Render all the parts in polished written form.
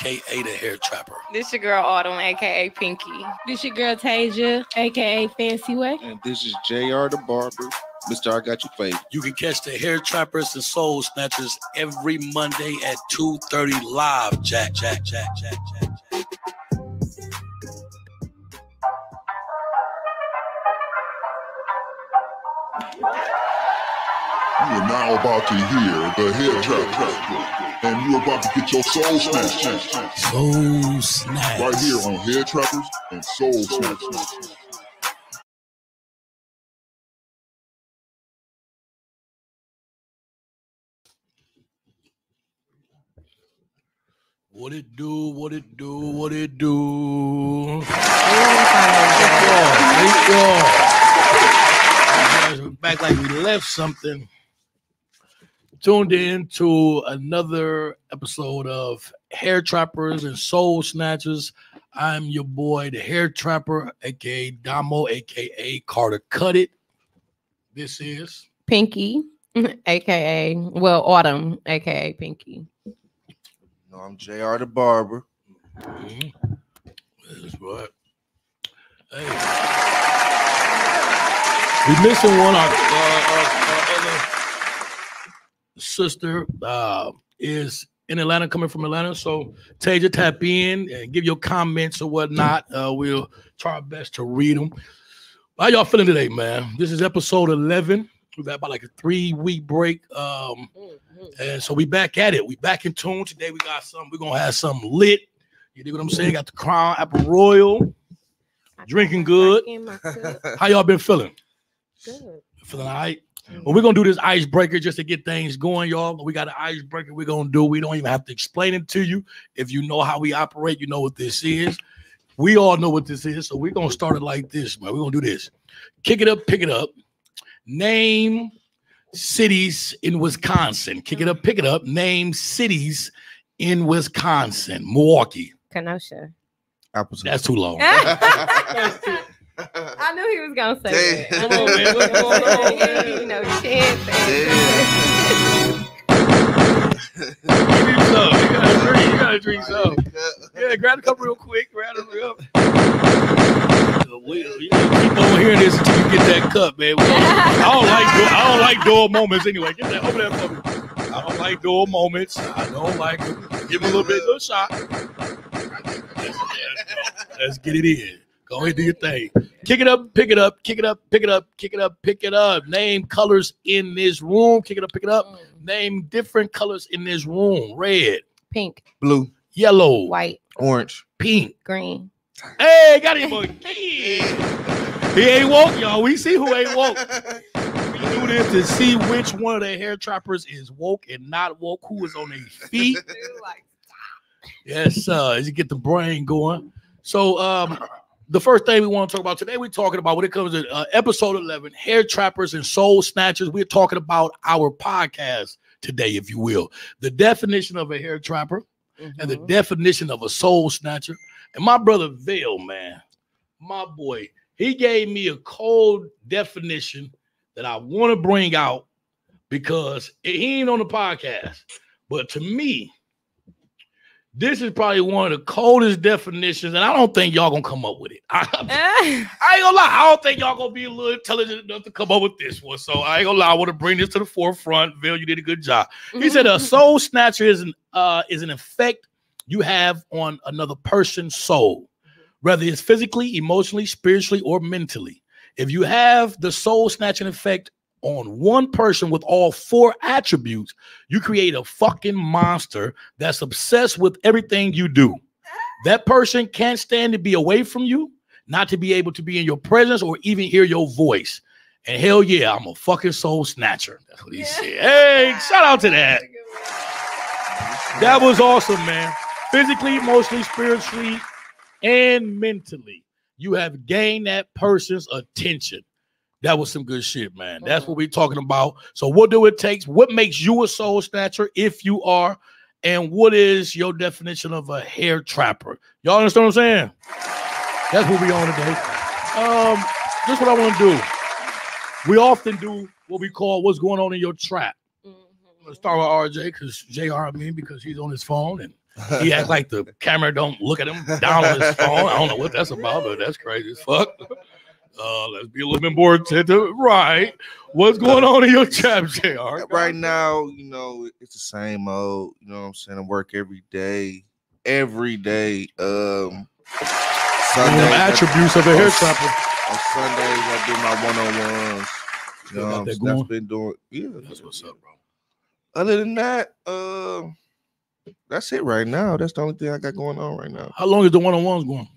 a.k.a. the Hair Trapper. This your girl Autumn, a.k.a. Pinky. This your girl Tasia, a.k.a. Fancy Way. And this is JR the Barber. Mr. I Got You Flavor. You can catch the Hair Trappers and Soul Snatchers every Monday at 2:30 live. Jack. You are now about to hear the Hair Trapper, and you're about to get your soul snatched. Soul Snatch. Right here on Hair Trappers and Soul Snatch. What it do? We're back like we left something. Tuned in to another episode of Hair Trappers and Soul Snatchers. I'm your boy, the Hair Trapper, aka Damo, aka Carter Cut It. This is Pinky, a.k.a. Autumn, a.k.a. Pinky. No, I'm JR the Barber. Mm-hmm. That's right. Hey. We missing one. Our other sister is in Atlanta, coming from Atlanta. So Tasia, tap in and give your comments or whatnot. We'll try our best to read them. How y'all feeling today, man? This is episode 11. We've had about like a 3-week break. And so we back at it. We back in tune. Today we got something. We're going to have something lit. You dig what I'm saying? Got the Crown Apple Royal. Drinking good. How y'all been feeling? Good. Feeling all right? Well, we're going to do this icebreaker just to get things going, y'all. We got an icebreaker we're going to do. We don't even have to explain it to you. If you know how we operate, you know what this is. We all know what this is. So we're going to start it like this, man. We're going to do this. Kick it up, pick it up. Name cities in Wisconsin. Kick it up, pick it up. Name cities in Wisconsin. Milwaukee. Kenosha. Appleton. That's too long. I knew he was gonna say that. Come on, man. What's going on, man? You know, chance. You gotta drink some. Yeah, grab a cup real quick. Grab it real. You keep on hearing this until you get that cup, man. I don't like dull moments anyway. Get that over there for me. I don't like dull moments. I don't like it. Give me a little bit of a shot. Let's get it in. Go ahead, do your thing. Kick it up, pick it up, kick it up, pick it up, kick it up, pick it up. Name colors in this room. Kick it up, pick it up. Name different colors in this room. Red. Pink. Blue. Yellow. White. Orange. Pink. Green. Hey, got him again. He ain't woke, y'all. We see who ain't woke. We do this to see which one of the hair trappers is woke and not woke, who is on their feet. Yes, as you get the brain going. So, the first thing we want to talk about today, we're talking about when it comes to episode 11, Hair Trappers and Soul Snatchers. We're talking about our podcast today, if you will. The definition of a hair trapper and the definition of a soul snatcher. And my brother Vale, man, my boy, he gave me a cold definition that I want to bring out because he ain't on the podcast. But to me, this is probably one of the coldest definitions, and I don't think y'all gonna come up with it. I ain't gonna lie. I don't think y'all gonna be a little intelligent enough to come up with this one. So I ain't gonna lie. I want to bring this to the forefront. Bill, you did a good job. He said a soul snatcher is an effect you have on another person's soul, whether it's physically, emotionally, spiritually, or mentally. If you have the soul snatching effect on one person with all 4 attributes, you create a fucking monster that's obsessed with everything you do. That person can't stand to be away from you, not to be able to be in your presence or even hear your voice. And hell yeah, I'm a fucking soul snatcher. That's what he said. Hey, shout out to that. That was awesome, man. Physically, emotionally, spiritually, and mentally, you have gained that person's attention. That was some good shit, man. That's what we're talking about. So what do it take? What makes you a soul snatcher if you are? And what is your definition of a hair trapper? Y'all understand what I'm saying? That's what we on today. This is what I want to do. We often do what we call what's going on in your trap. Let's start with RJ, because JR, because he's on his phone. And He act like the camera don't look at him down on his phone. I don't know what that's about, but that's crazy as fuck. Let's be a little bit more attentive. Right. What's going on in your trap, JR? Right now, it's the same old, you know what I'm saying? I work every day. Sundays, attributes of a hair trapper. On Sundays, I do my one-on-ones. You know, that's been doing. Yeah, that's what's up, bro. Other than that, that's it right now. That's the only thing I got going on right now. How long is the one-on-ones going?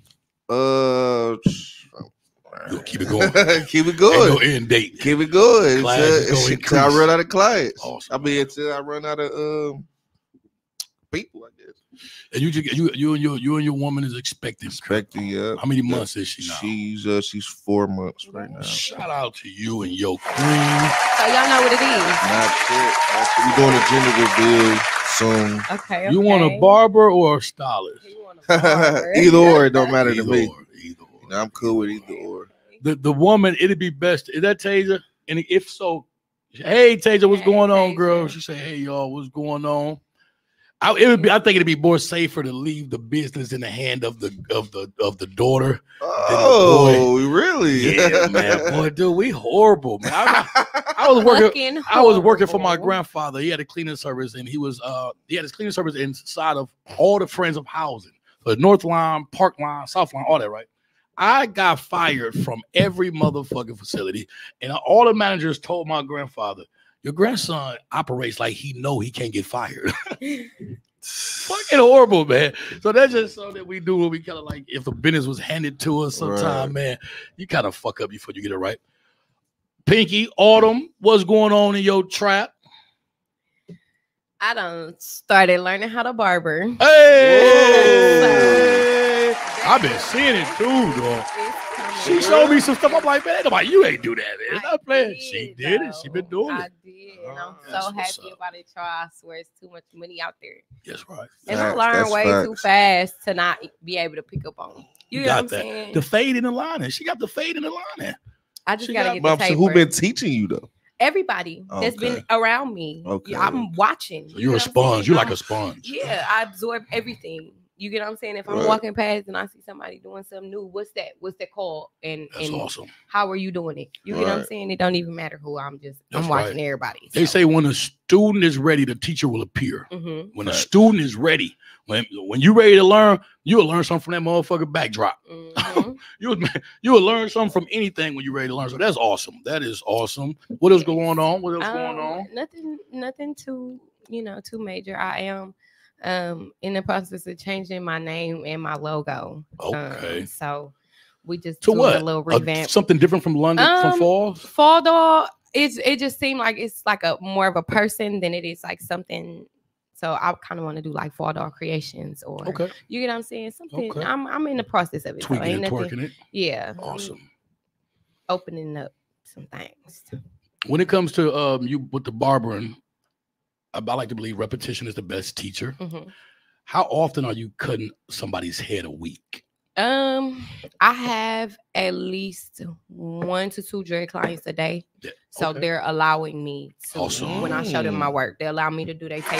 Keep it going. Keep it going. Ain't no end date. Keep it going Until I run out of clients. Awesome. I mean, until I run out of people, I guess. And you and your woman is expecting. Yeah. How many months is she now? She's 4 months right now. Shout out to you and your queen. So y'all know what it is. Not it. We're doing a gender reveal soon. Okay. You want a barber or a stylist? Either or, it don't matter to me. Either or. I'm cool with either or. The woman, it'd be best. Is that Tasia? And if so, hey Tasia, what's going on, girl? She say, hey y'all, what's going on? I think it'd be more safer to leave the business in the hand of the daughter. Oh, really? Yeah, man, boy, dude, we horrible, man. I was working for my grandfather. He had a cleaning service, and he had his cleaning service inside of all the friends of housing, the North Line, Park Line, South Line, all that, right? I got fired from every motherfucking facility, and all the managers told my grandfather, your grandson operates like he can't get fired. Fucking horrible, man. So that's just something that we do when we kind of like, if the business was handed to us sometime, man, you kind of fuck up before you get it right. Pinky, Autumn, what's going on in your trap? I done started learning how to barber. Hey! I've been seeing it too, though. She showed me some stuff. I'm like, man, nobody, you ain't do that, man. Not playing. She did it. She been doing it. I did, and I'm so happy about it, y'all. I swear, it's too much money out there. Yes, right. And I learned way too fast to not be able to pick up on. You know what I'm saying? The fade in the lining. She got the fade in the lining. I just gotta get the taper. So who been teaching you though? Everybody that's been around me. Okay. I'm watching. So you're a sponge. You're like a sponge. Yeah, I absorb everything. You get what I'm saying? If I'm walking past and I see somebody doing something new, what's that? What's that called? And awesome. How are you doing it? You get what I'm saying? It don't even matter who I'm watching everybody. So. They say when a student is ready, the teacher will appear. Mm-hmm. When a student is ready, when you're ready to learn, you'll learn something from that motherfucking backdrop. Mm-hmm. you'll learn something from anything when you're ready to learn. So that's awesome. That is awesome. What else going on? What else going on? Nothing too major. I am in the process of changing my name and my logo. Okay. So we just to what? A little revamp. Something different from London, from Falls? Fall Dog. It just seemed like it's like a more of a person than it is like something. So I kind of want to do like Fall Dog Creations or you get what I'm saying? Something. Okay. I'm in the process of it. Tweaking and twerking it. Yeah. Awesome. Opening up some things. When it comes to you with the barbering, I like to believe repetition is the best teacher. Mm-hmm. How often are you cutting somebody's head a week? I have at least 1 to 2 dread clients a day. Yeah. So they're allowing me to, when I show them my work, they allow me to do their taping.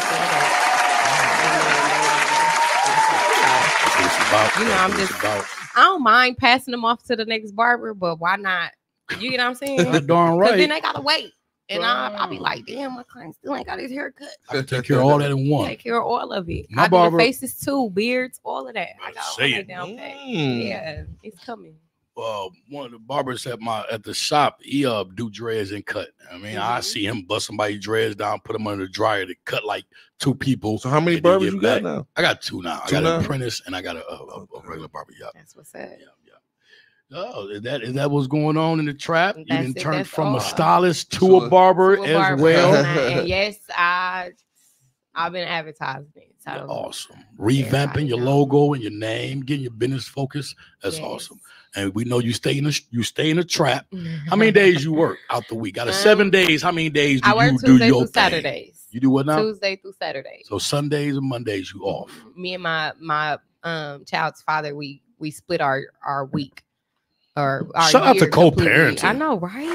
I don't mind passing them off to the next barber, but why not? You get what I'm saying? Darn right. Then they gotta wait. And I'll be like, damn, my client still ain't got his haircut. I can take care of all that in one. Take care of all of it. My I barber, do the faces too, beards, all of that. I got all that down pat. Mm. Yeah, it's coming. One of the barbers at the shop, he do dreads and cut. I mean, I see him bust somebody's dreads down, put them under the dryer to cut like 2 people. So how many barbers you got now? I got 2 now. I got an apprentice and I got a regular barber. Yeah. That's what's up. Yeah. Oh, is that what's going on in the trap? You didn't turn from all. A stylist to a barber as well. And yes, I've been advertising it. So awesome. Revamping your logo and your name, getting your business focused. That's awesome. And we know you stay in the trap. How many days you work out the week? Out of 7 days, how many days do you do your thing? Saturdays. You do what now? Tuesday through Saturdays. So Sundays and Mondays you off. Me and my child's father, we split our week. Or shout out to co-parenting. I know, right?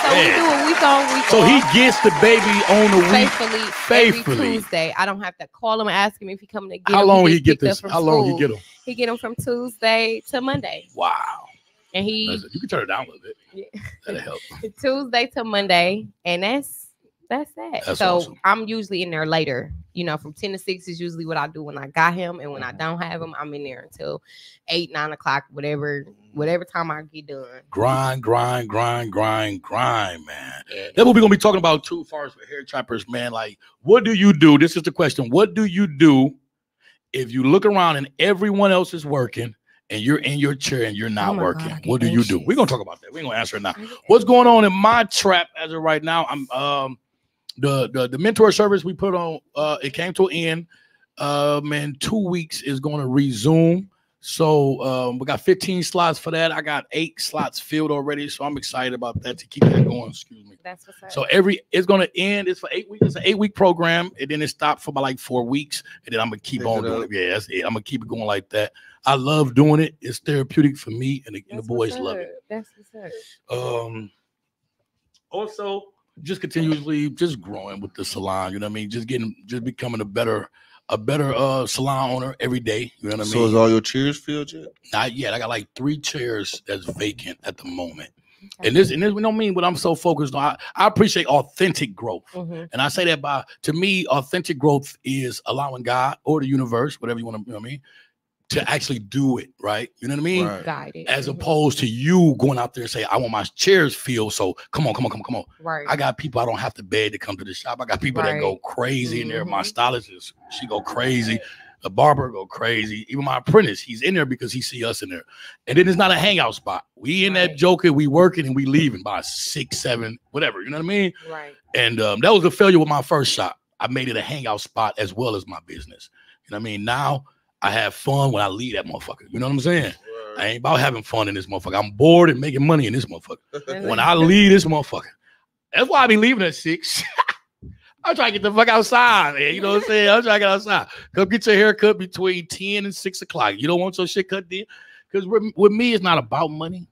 So we do a week on, week So off. he gets the baby on the week faithfully. Every Tuesday. I don't have to call him and ask him if he coming to get him. How long he get this? How long he get him? He get him from Tuesday to Monday. Wow. And you can turn it down a little bit. Yeah. That'll help. Tuesday to Monday, and that's that. That's so awesome. I'm usually in there later. You know, from 10 to 6 is usually what I do when I got him, and when I don't have him, I'm in there until 8, 9 o'clock, whatever time I get done. Grind, man. Yeah. That's what we're gonna be talking about too, as far as for hair trappers, man. Like, what do you do? This is the question. What do you do if you look around and everyone else is working and you're in your chair and you're not working? What do you do? We're gonna talk about that. We're gonna answer it now. What's going on in my trap as of right now? I'm the mentor service we put on, it came to an end. Man, 2 weeks is going to resume. So we got 15 slots for that. I got 8 slots filled already, so I'm excited about that to keep that going. Excuse me. That's what's up. So it's going to end. It's for 8 weeks. It's an 8-week program, and then it stopped for about like 4 weeks, and then I'm gonna keep on doing it. Yeah, that's it. I'm gonna keep it going like that. I love doing it. It's therapeutic for me, and the boys love it. That's what's up. Also, just continuously just growing with the salon. You know what I mean? Just becoming a better salon owner every day. You know what I mean? So is all your chairs filled yet? Not yet. I got like 3 chairs that's vacant at the moment. Okay. And this we don't mean what I'm so focused on. I appreciate authentic growth. And I say that to me, authentic growth is allowing God or the universe, whatever you want to, you know what I mean, to actually do it, right? You know what I mean? Right. Guided. As opposed to you going out there and say, I want my chairs filled. So come on. Right. I got people I don't have to beg to come to the shop. I got people that go crazy in there. My stylist she go crazy. The barber go crazy. Even my apprentice, he's in there because he see us in there. And then it's not a hangout spot. We in that joker, we working and we leaving by 6, 7, whatever. You know what I mean? Right. And that was a failure with my first shop. I made it a hangout spot as well as my business. You know what I mean? Now I have fun when I leave that motherfucker. You know what I'm saying? Right. I ain't about having fun in this motherfucker. I'm bored and making money in this motherfucker. When I leave this motherfucker, that's why I be leaving at 6. I'm trying to get the fuck outside, man. You know what I'm saying? I'm trying to get outside. Come get your hair cut between 10 and 6 o'clock. You don't want your shit cut then? Because with me, it's not about money.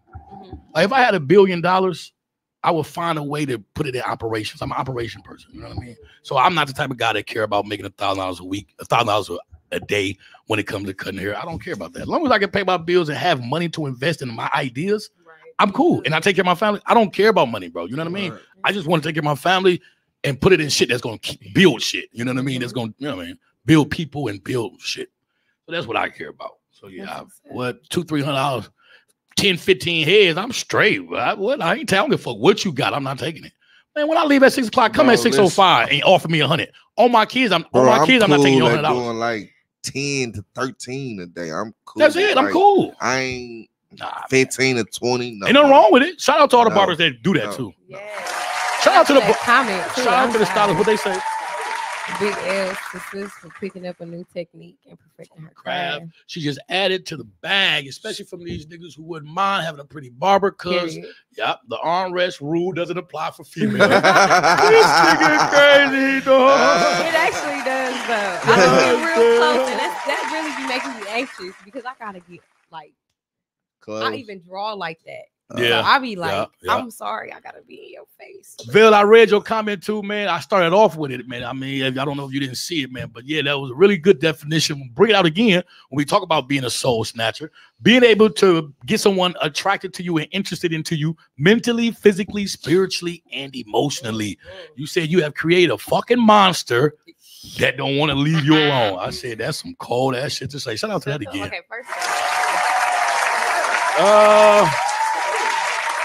Like if I had $1 billion, I would find a way to put it in operations. I'm an operation person. You know what I mean? So I'm not the type of guy that care about making $1,000 a week, $1,000 a day when it comes to cutting hair. I don't care about that. As long as I can pay my bills and have money to invest in my ideas, I'm cool. And I take care of my family. I don't care about money, bro. You know what I mean? I just want to take care of my family and put it in shit that's going to build shit. You know what I mean? That's going to, you know what I mean? Build people and build shit. So that's what I care about. So yeah, $200-$300, 10, 15 heads, I'm straight. I ain't telling a fuck what you got. I'm not taking it. Man, when I leave at 6 o'clock, come at 6:05 and offer me $100. On my kids, I'm not taking your $100. Doing like 10 to 13 a day. I'm cool. That's it. I'm cool. I ain't 15 to 20. No, ain't nothing wrong with it. Shout out to all the barbers that do that too. Yeah. Shout out to the comment. Shout out to the stylists. What they say? Big L to sis for picking up a new technique and perfecting her craft. She just added to the bag, especially from these niggas who wouldn't mind having a pretty barber. Cause the armrest rule doesn't apply for females. This nigga crazy, dog. It actually does though. I get real close, and that really be making me anxious because I gotta get like close. I even draw like that. Yeah, so I be like, I'm sorry, I gotta be in your face. Bill, I read your comment too, man. I started off with it, man. I mean, I don't know if you didn't see it, man, but yeah, that was a really good definition. We'll bring it out again when we talk about being a soul snatcher, being able to get someone attracted to you and interested into you mentally, physically, spiritually, and emotionally. You said you have created a fucking monster that don't want to leave you alone. I said that's some cold ass shit to say. Shout out to that again. Okay, first.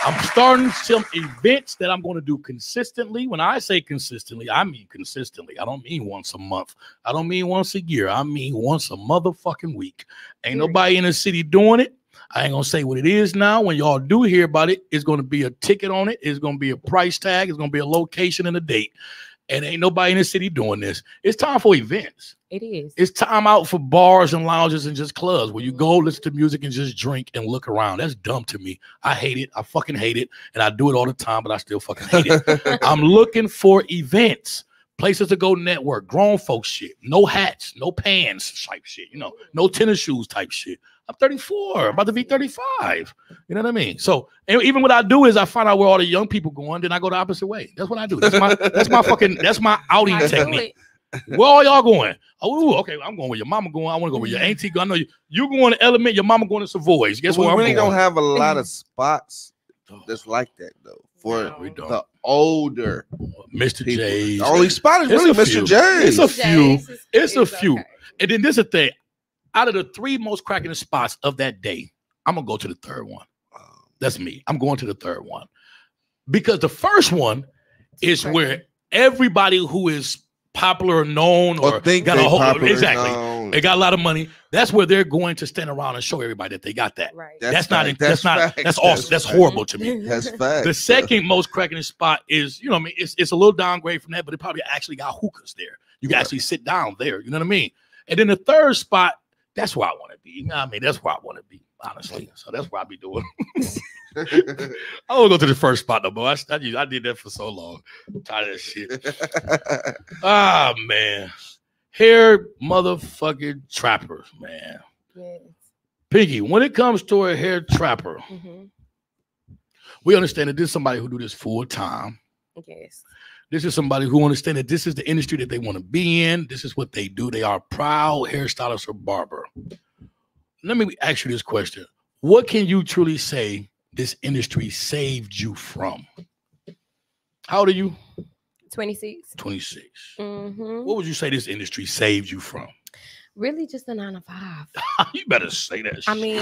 I'm starting some events that I'm going to do consistently. When I say consistently, I mean consistently. I don't mean once a month. I don't mean once a year. I mean once a motherfucking week. Ain't nobody in the city doing it. I ain't going to say what it is now. When y'all do hear about it, it's going to be a ticket on it. It's going to be a price tag. It's going to be a location and a date. And ain't nobody in the city doing this. It's time for events. It is. It's time out for bars and lounges and just clubs where you go listen to music and just drink and look around. That's dumb to me. I hate it. I fucking hate it. And I do it all the time, but I still fucking hate it. I'm looking for events, places to go network, grown folks shit, no hats, no pants type shit, you know, no tennis shoes type shit. I'm 34, about to be 35. You know what I mean? So even what I do is I find out where all the young people going, then I go the opposite way. That's what I do. That's my outing technique. Where all y'all going? Oh, okay, I'm going where your mama going. I want to go where your auntie going. I know you going to Element, your mama going to Savoy's. Guess where I'm really going? don't have a lot of spots that's like that though. For the older Mr. people. J's. The only spot is really Mr. J's. It's a few. Okay. And then this is the thing. Out of the 3 most cracking spots of that day, I'm gonna go to the 3rd one. That's me. I'm going to the 3rd one. Because the first one is where everybody who is popular or known or got a whole they got a lot of money. That's where they're going to stand around and show everybody that they got that. Right. That's awesome. That's horrible to me. That's fact. The second most cracking spot is, you know what I mean? It's a little downgrade from that, but it probably actually got hookahs there. You can actually sit down there. You know what I mean? And then the 3rd spot, that's where I want to be. You know what I mean? That's where I want to be, honestly. So that's what I be doing. I won't go to the 1st spot no more. I did that for so long. I'm tired of that shit. Ah, man. Hair motherfucking trappers, man. Yes. Pinky, when it comes to a hair trapper, we understand that this is somebody who do this full time. Yes. This is somebody who understands that this is the industry that they want to be in. This is what they do. They are proud hairstylist or barber. Let me ask you this question. What can you truly say this industry saved you from? How old are you? 26. 26. What would you say this industry saved you from? Really just a 9 to 5. You better say that shit. I mean,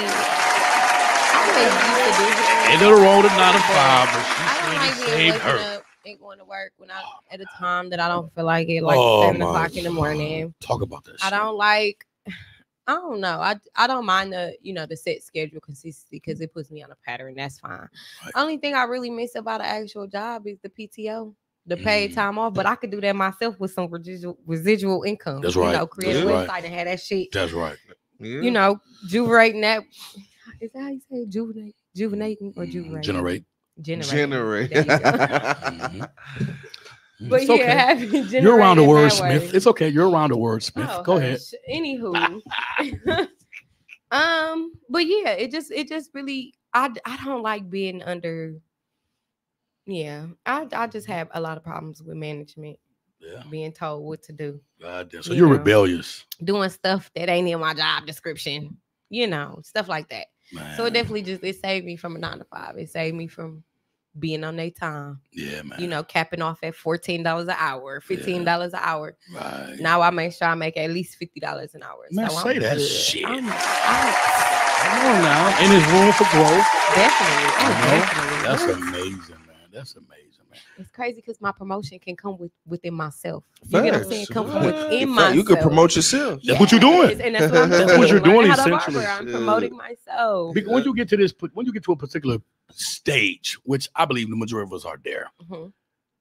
ain't nothing wrong with 9 to 5, but she saved her. And going to work when I at a time that I don't feel like it, like 7 o'clock in the morning. Talk about this. I don't know. I don't mind the set schedule consistency because it puts me on a pattern. That's fine. Right. Only thing I really miss about an actual job is the PTO, the paid time off. But I could do that myself with some residual income. That's right. Create a website and have that shit. That's right. Yeah. Juvenating that. Is that how you say it? Juvenating or juvenating? Generate. But you're around the wordsmith. It's okay. You're around the wordsmith. Go ahead. Anywho, but yeah, it just really I don't like being under. Yeah, I just have a lot of problems with management. Yeah, being told what to do. God damn. So you're rebellious. Doing stuff that ain't in my job description. Stuff like that. Man. So it definitely it saved me from a 9 to 5. It saved me from being on their time. Yeah, man. Capping off at $14 an hour, $15 an hour. Right. Now I make sure I make at least $50 an hour. Man, so say that shit. Come on now. And there's room for growth. Definitely. That's amazing, man. That's amazing. It's crazy because my promotion can come within myself. You get what I'm saying? Come within myself. You can promote yourself. That's what you're doing. And that's what I'm doing. That's what you're doing essentially. I'm promoting myself. Because when you get to a particular stage, which I believe the majority of us are there,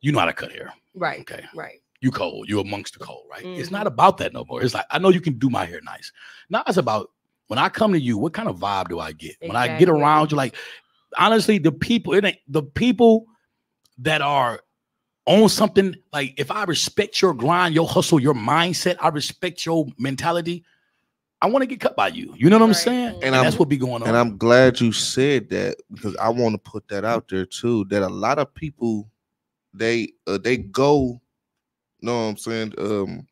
you know how to cut hair. Right. Okay. Right. You cold. You're amongst the cold, right? It's not about that no more. It's like, I know you can do my hair nice. Now it's about when I come to you, what kind of vibe do I get? Exactly. When I get around you, like, honestly, the people that are on something, like if I respect your grind, your hustle, your mindset, I respect your mentality, I want to get cut by you. You know what I'm saying? And that's what be going on. And I'm glad you said that because I want to put that out there too, that a lot of people, they go, you know what I'm saying, to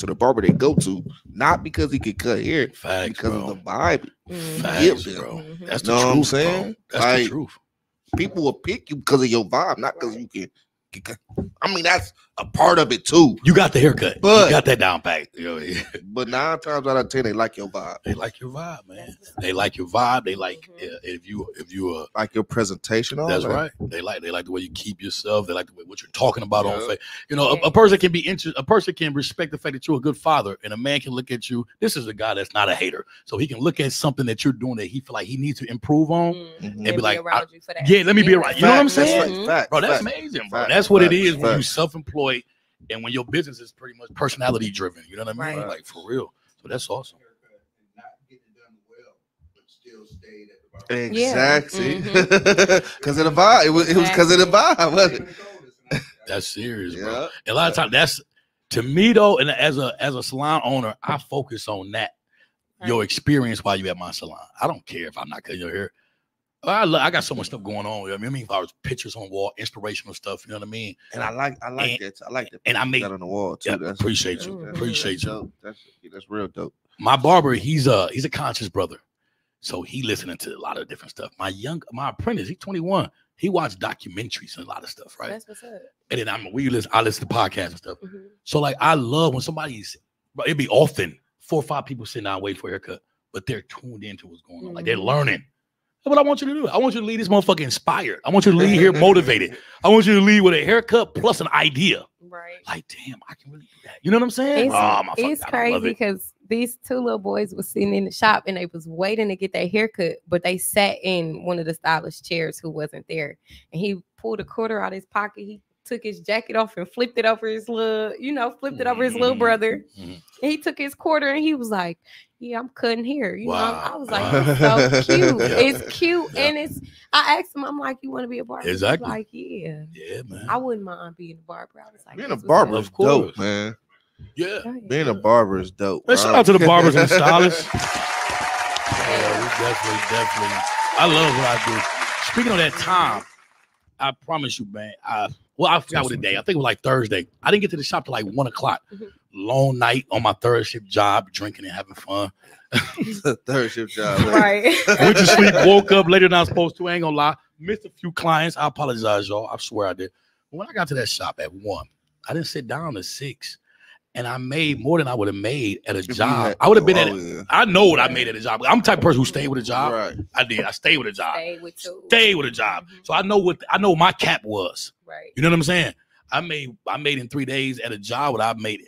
the barber they go to, not because he could cut hair, because of the vibe. Facts, bro. That's the truth, I'm saying? Bro. That's the truth. People will pick you because of your vibe, not because you can. I mean, that's a part of it too. You got the haircut, but you got that down pat. But 9 times out of 10, they like your vibe. They like your vibe, man. They like your vibe. They like if you like your presentation. That's right. They like the way you keep yourself. They like the way what you're talking about on face. A person can be interested. A person can respect the fact that you're a good father, and a man can look at you. This is a guy that's not a hater, so he can look at something that you're doing that he feel like he needs to improve on, and be like, yeah, let me be around. You know what I'm saying, bro? That's amazing, bro. That's what it is when you're self-employed and when your business is pretty much personality driven. You know what I mean? Like for real. So that's awesome. Exactly. Because of the vibe. It was because of the vibe, wasn't it? That's serious, bro. Yeah. And a lot of times, that's to me though. And as a salon owner, I focus on that. Your experience while you at my salon. I don't care if I'm not cutting your hair. I got so much stuff going on. I mean, if I was pictures on the wall, inspirational stuff. You know what I mean? And I like that. I like that. And I made that on the wall too. Yeah, That's, appreciate you. that's Appreciate you. dope. That's real dope. My barber, he's a conscious brother, so he listening to a lot of different stuff. My apprentice, he's 21. He watched documentaries and a lot of stuff, right? That's what's up. And then I listen to podcasts and stuff. So like, I love when it'd be often 4 or 5 people sitting down waiting for a haircut, but they're tuned into what's going on. Like they're learning. That's what I want you to do. I want you to leave this motherfucker inspired. I want you to leave here motivated. I want you to leave with a haircut plus an idea. Right. Like, damn, I can really do that. You know what I'm saying? It's crazy because these 2 little boys was sitting in the shop and they was waiting to get their haircut, but they sat in one of the stylist chairs who wasn't there. And he pulled a quarter out of his pocket. He took his jacket off and flipped it over his little, over his little brother. And he took his quarter and he was like, yeah, I'm cutting here. You know, I was like, it's so cute. It's cute. And I asked him, I'm like, you want to be a barber? Exactly. He's like, yeah. Yeah, man. I wouldn't mind being a barber. I was like, being a barber is dope, man. Yeah. Being a barber is dope. Let's shout out to the barbers and stylists. Yeah, we definitely. I love what I do. Speaking of that time, I promise you, man. I forgot what the day. I think it was like Thursday. I didn't get to the shop till like 1 o'clock. Long night on my third shift job, drinking and having fun. Third shift job, right? Went to sleep, woke up later than I was supposed to. I ain't gonna lie. Missed a few clients. I apologize, y'all. I swear I did. But when I got to that shop at 1, I didn't sit down at 6. And I made more than I would have made at a job. I would have been at it. I know what I made at a job. I'm the type of person who stayed with a job. Right. I did. I stayed with a job. Stayed with a job. So I know what my cap was. Right. You know what I'm saying? I made in 3 days at a job what I made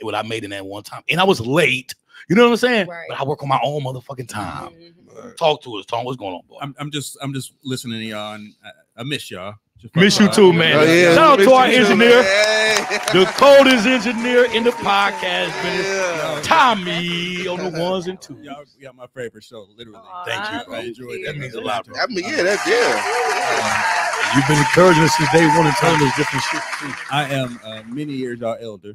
in that one time. And I was late. You know what I'm saying? Right. But I work on my own motherfucking time. Talk to us, Tom. What's going on, boy? I'm just listening to y'all, and I miss y'all. Miss you too, man. Oh, yeah. Shout out to our engineer, Hey. the coldest engineer in the podcast, man. Tommy on the ones and twos. Y'all my favorite show, literally. Thank you, bro. I enjoyed That means a lot, bro. I mean, yeah. You've been encouraging us since day one and telling us different shit too. I am many years y'all elder,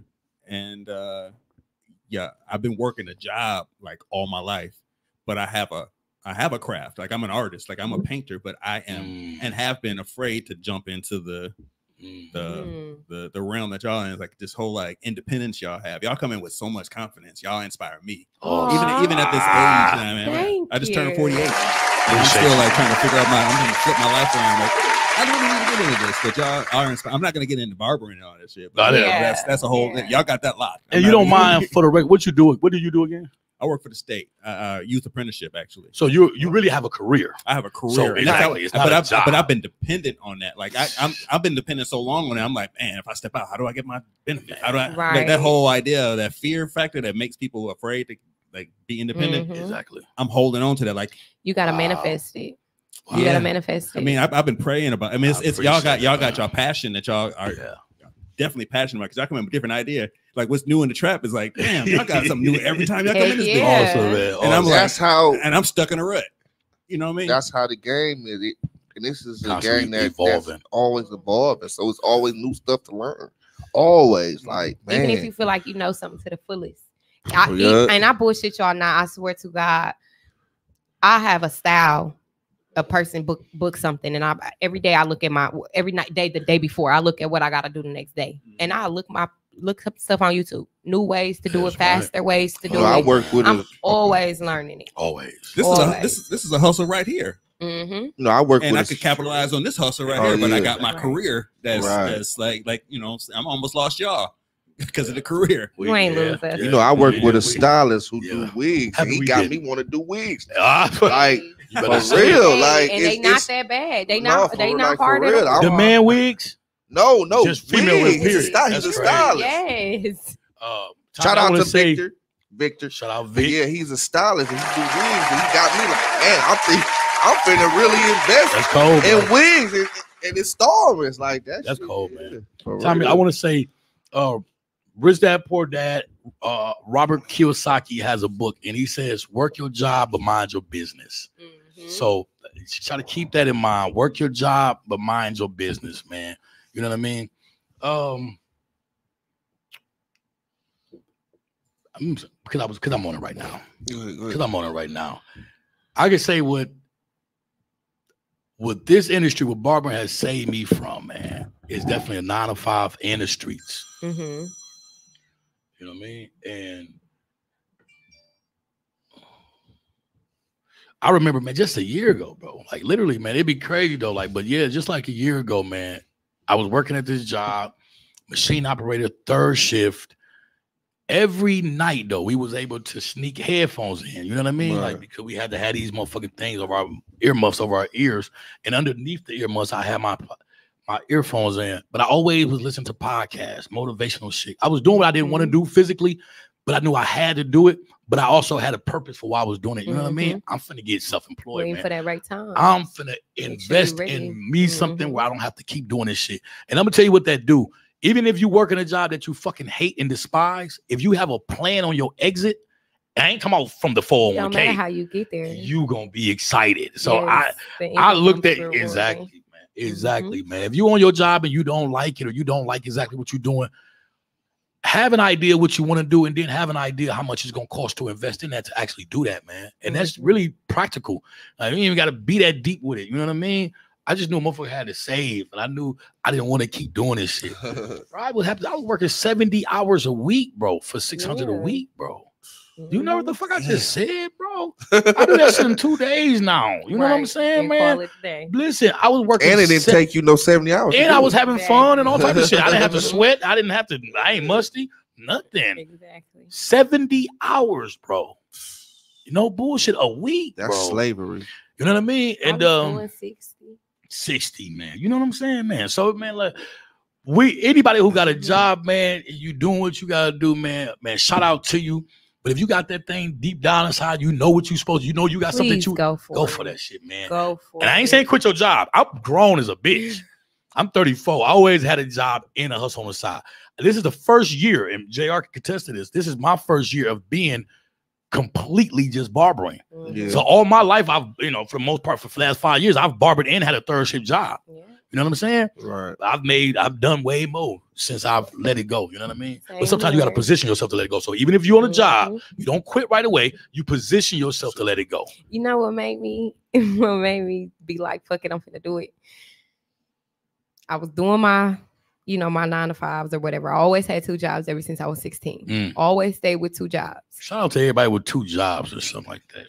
and I've been working a job like all my life, but I have a craft. Like I'm an artist, like I'm a painter, but I am and have been afraid to jump into the realm that y'all in, like this whole like independence y'all have. Y'all come in with so much confidence. Y'all inspire me. Even at this age, I just turned 48. And I'm still like trying to figure out I'm gonna flip my life around. Like I don't really need to get into this, but y'all are inspired. I'm not gonna get into barbering and all that shit. But that's a whole thing. Y'all got that locked. And you don't mind for the record, what you do? What do you do again? I work for the state, youth apprenticeship, actually. So you really have a career. I have a career. So exactly, but I've been dependent on that. Like I've been dependent so long on it. I'm like, man, if I step out, how do I get my benefit? How do I like that whole idea, that fear factor that makes people afraid to like be independent? Exactly. I'm holding on to that. Like you gotta manifest it. You gotta manifest it. I mean, I've been praying about. I mean, it's y'all got your passion that y'all are definitely passionate about, because I come in with a different idea. Like what's new in the trap is like, damn, y'all got something new every time y'all come in this thing. Awesome, man. And I'm that's like, how, and I'm stuck in a rut. You know what I mean? That's how the game is. And this is a Constantly game that's evolving. always evolving. So it's always new stuff to learn. Always, like, man. Even if you feel like you know something to the fullest. And I bullshit y'all now. I swear to God, I have a style. A person book something, and every day I look at the day before I look at what I gotta do the next day, and I look up stuff on YouTube, new ways to do it, faster ways to do it. I work with. I'm always learning it. Always. This is a hustle right here. No, I work and with. I could capitalize on this hustle right here, but I got my career that's like I'm almost lost y'all because of the career. You ain't lose us. You know, I work with a stylist who do wigs, and he got me want to do wigs. Like. For real, like, and they not that bad. They not hard at all. The man wigs? No, just female wigs. He's a stylist. Yes. Shout out to Victor. Shout out Vic. Yeah, he's a stylist and he do wigs, and he got me like, man, I'm finna really invest in wigs and installments like that. That's shit, cold, man. For Tommy, real. I want to say, Rich Dad Poor Dad, Robert Kiyosaki has a book, and he says, work your job, but mind your business. So try to keep that in mind. Work your job, but mind your business, man. You know what I mean? Because I'm on it right now. Because I'm on it right now. I can say what this industry, what barbering has saved me from, man, is definitely a 9 to 5 in the streets. Mm-hmm. You know what I mean? And I remember, man, just a year ago, bro. Like literally, man, it'd be crazy though. Like, but yeah, just like a year ago, man, I was working at this job, machine operator, 3rd shift. Every night though, we was able to sneak headphones in. You know what I mean? Right. Like because we had to have these motherfucking things over our earmuffs over our ears, and underneath the earmuffs, I had my earphones in. But I always was listening to podcasts, motivational shit. I was doing what I didn't want to do physically, but I knew I had to do it. But I also had a purpose for why I was doing it. You know what I mean? I'm finna get self-employed, Waiting man. for that right time. I'm finna invest in me something where I don't have to keep doing this shit. And I'm gonna tell you what that do. Even if you work in a job that you fucking hate and despise, if you have a plan on your exit, I ain't come out from the 401k. Don't matter how you get there. You gonna be excited. So Yes, I looked at exactly, man. Exactly, man. If you on your job and you don't like it or you don't like exactly what you're doing, have an idea what you want to do and then have an idea how much it's going to cost to invest in that to actually do that, man. And that's really practical. I mean, you even got to be that deep with it. You know what I mean? I just knew a motherfucker had to save, and I knew I didn't want to keep doing this shit. Right? What happened? I was working 70 hours a week, bro, for 600 a week, bro. You know what the fuck I just said, bro? I do that shit in 2 days now. You know what I'm saying, man? Listen, I was working. And it didn't take you no 70 hours. And I was having fun and all type of shit. I didn't have to sweat. I ain't musty. Nothing. Exactly. 70 hours, bro. You know, bullshit a week. That's slavery. You know what I mean? And doing 60, man. You know what I'm saying, man? So, man, like anybody who got a job, man, you doing what you gotta do, man, shout out to you. But if you got that thing deep down inside, you know what you supposed to, you know you got something to go for that shit, man. Go for it. And I ain't saying quit your job. I'm grown as a bitch. I'm 34. I always had a job and a hustle on the side. This is the first year, and JR can contest to this. This is my first year of being completely just barbering. Yeah. So all my life, I've, for the most part, for the last 5 years, I've barbered and had a 3rd shift job. Yeah. You know what I'm saying? Right. I've done way more since I've let it go. You know what I mean? But sometimes you got to position yourself to let it go. So even if you're on a job, you don't quit right away. You position yourself to let it go. You know what made me be like, fuck it, I'm finna do it. I was doing my, my 9 to 5s or whatever. I always had 2 jobs ever since I was 16. Always stayed with 2 jobs. Shout out to everybody with 2 jobs or something like that.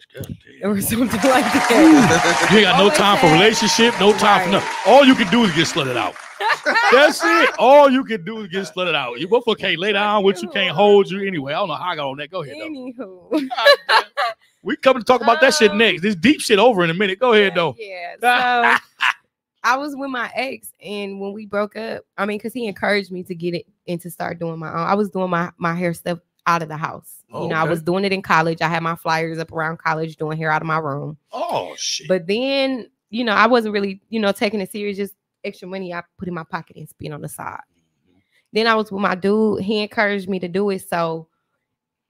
Or something like that. You ain't got no time for relationship, no time for nothing. All you can do is get slutted out. That's it. All you can do is get slutted out. You both can't lay down with you, can't hold you anyway. I don't know how I got on that. Go ahead, though. Anywho. We coming to talk about that shit next. This deep shit over in a minute. Go ahead, though. Yeah. So I was with my ex, and when we broke up, because he encouraged me to get it and to start doing my own. I was doing my hair stuff out of the house. I was doing it in college. I had my flyers up around college doing hair out of my room. Oh, shit. But then, I wasn't really, taking it serious. Just extra money I put in my pocket and spend on the side. Then I was with my dude. He encouraged me to do it. So,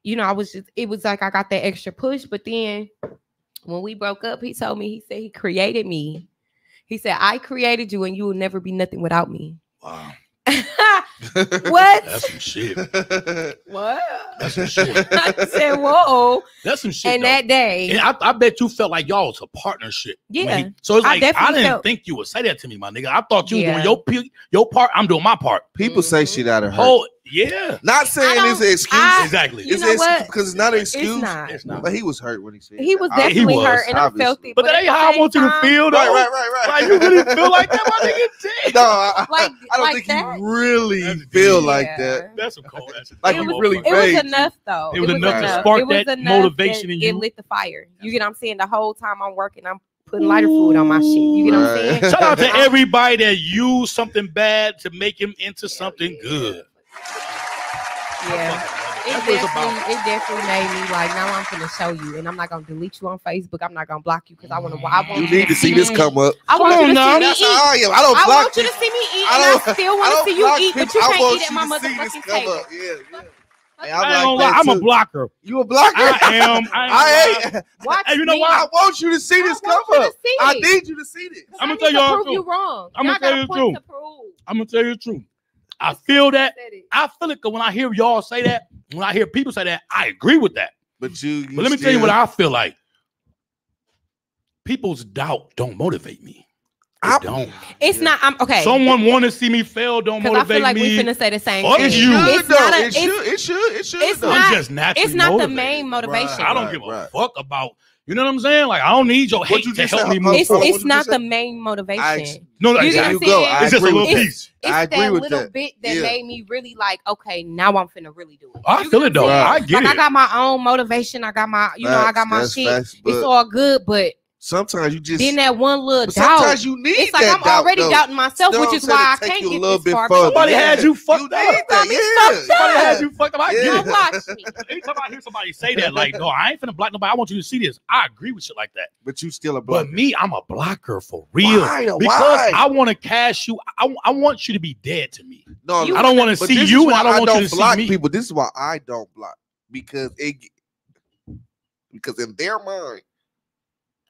it was like I got that extra push. But then when we broke up, he told me, he said he created me. He said, I created you and you will never be nothing without me. Wow. What? That's some shit. What? That's some shit. I said, whoa. That's some shit. And though. That day. And I bet you felt like y'all was a partnership. Yeah. So it's like, I didn't think you would say that to me, my nigga. I thought you were doing your part. I'm doing my part. People say shit out of her. Oh, yeah. Not saying it's an excuse. Exactly. It's because it's not an excuse. It's not. But he was hurt when he said he was definitely hurt, and I felt it. But that ain't how I want you to feel, though. Right. Like, you really feel like that, my nigga? No, I don't think he really feel like that. That's some cold. Like he really it was enough, though. It was enough to spark that motivation in you. It lit the fire. You get what I'm saying? The whole time I'm working, I'm putting lighter fluid on my shit. You get what I'm saying? Shout out to everybody that used something bad to make him into something good. Yeah, it definitely made me like, now I'm gonna show you, and I'm not gonna delete you on Facebook. I'm not gonna block you because I want to. You need to see this come up. I want you to see me eat. I don't block. I want you to see me eat, and I still want to see you eat, but you can't eat at my motherfucking table. Yeah. Hey, I'm a blocker. You a blocker? I am. Watch you know me. what? I want you to see this come up. I need you to see this. I'm gonna tell you all the truth. You wrong. I'm gonna tell you the truth. I'm gonna tell you the truth. I feel that. I feel it when I hear y'all say that. When I hear people say that, I agree with that. But but let me tell you what I feel like. People's doubt don't motivate me. It don't. It's not. I'm okay. Someone want to see me fail. Don't motivate me. I feel like we finna say the same thing. It should. It's not. Just naturally it's not motivated. the main motivation. I don't give a fuck about. You know what I'm saying? Like I don't need your hate to help me move forward. It's not the main motivation. No, you exactly. It's just a little piece. It's that little bit that made me really like. Okay, now I'm finna really do it. I feel it though. I get it. I got my own motivation. I got my. I got my shit. It's all good, but. Sometimes you just then that one little doubt. Sometimes you need it's like that I'm already doubt, doubting myself, which is why I can't get this far. Somebody had you fucked up. Somebody had you fucked up. I get it. Watch me. Anytime I hear somebody say that, like, no, I ain't finna block nobody. I want you to see this. I agree with shit like that. But you still a blocker. But me, I'm a blocker for real. Because I want to cash you. I want you to be dead to me. No, I don't want to see you, and I don't want you to block see me. People, this is why I don't block because in their mind.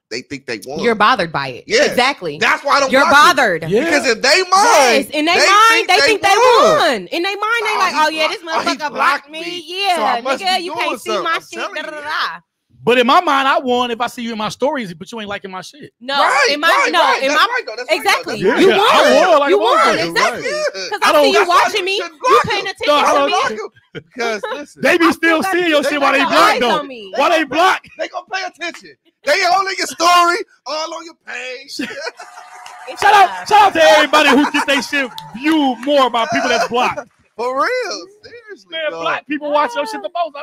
They think they won. You're bothered by it. Yeah, exactly. That's why I don't. You're bothered because in their mind, in their mind, they think they won. In their mind, they like, oh yeah, this motherfucker blocked me. Yeah, so nigga, you can't see my shit. Da, da, da, da. But in my mind, I won if I see you in my stories, but you ain't liking my shit. No, exactly. You won. You won. Exactly. Because I see you watching me. You paying attention to me. Because listen, they be still seeing your shit while they block though. While they block, they gonna pay attention. They all in your story, all on your page. Shout out to everybody who get their shit viewed more about people that's blocked. For real, seriously. Man, black people watch your shit the most.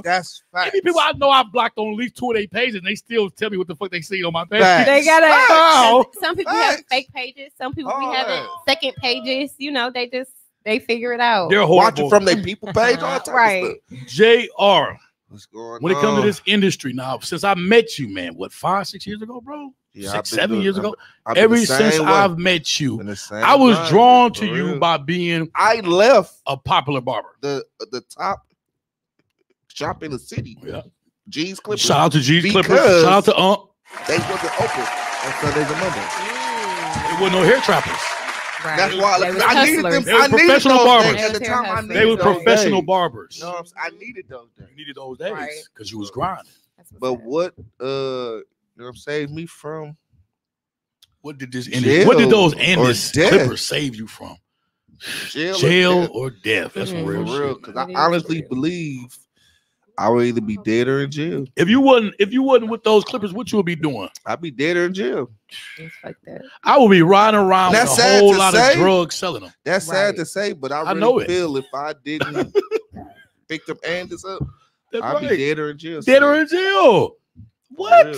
That's facts. Maybe people I know I've blocked on at least 2 of their pages, and they still tell me what the fuck they see on my page. They got some people have fake pages. Some people be having second pages. You know, they figure it out. They're watching from their people page, all type right? JR. What's going on? When it comes to this industry now, since I met you, man, what 5-6 years ago, bro? Yeah, 7 years ago. Ever since I've met you, I was drawn to you by being. I left a popular barber, the top shop in the city. Yeah, G's Clippers. Shout out to G's Clippers. Shout out to They wasn't open on Sundays and Mondays. There wasn't no hair trappers. Right. That's why I needed them. They were professional barbers. At the time, I needed they were professional barbers. No, I needed those days. You needed those days because you was grinding. But what saved me from? What did this industry? What did those Clippers save you from? Jail or death. That's real. Because I honestly believe I would either be dead or in jail. If you wasn't with those Clippers, what you would be doing? I'd be dead or in jail. It's like that. I would be riding around with a whole lot of drugs selling them. That's sad to say, but I really feel if I didn't pick them Anders up, I'd be dead or in jail. Dead or in jail. What?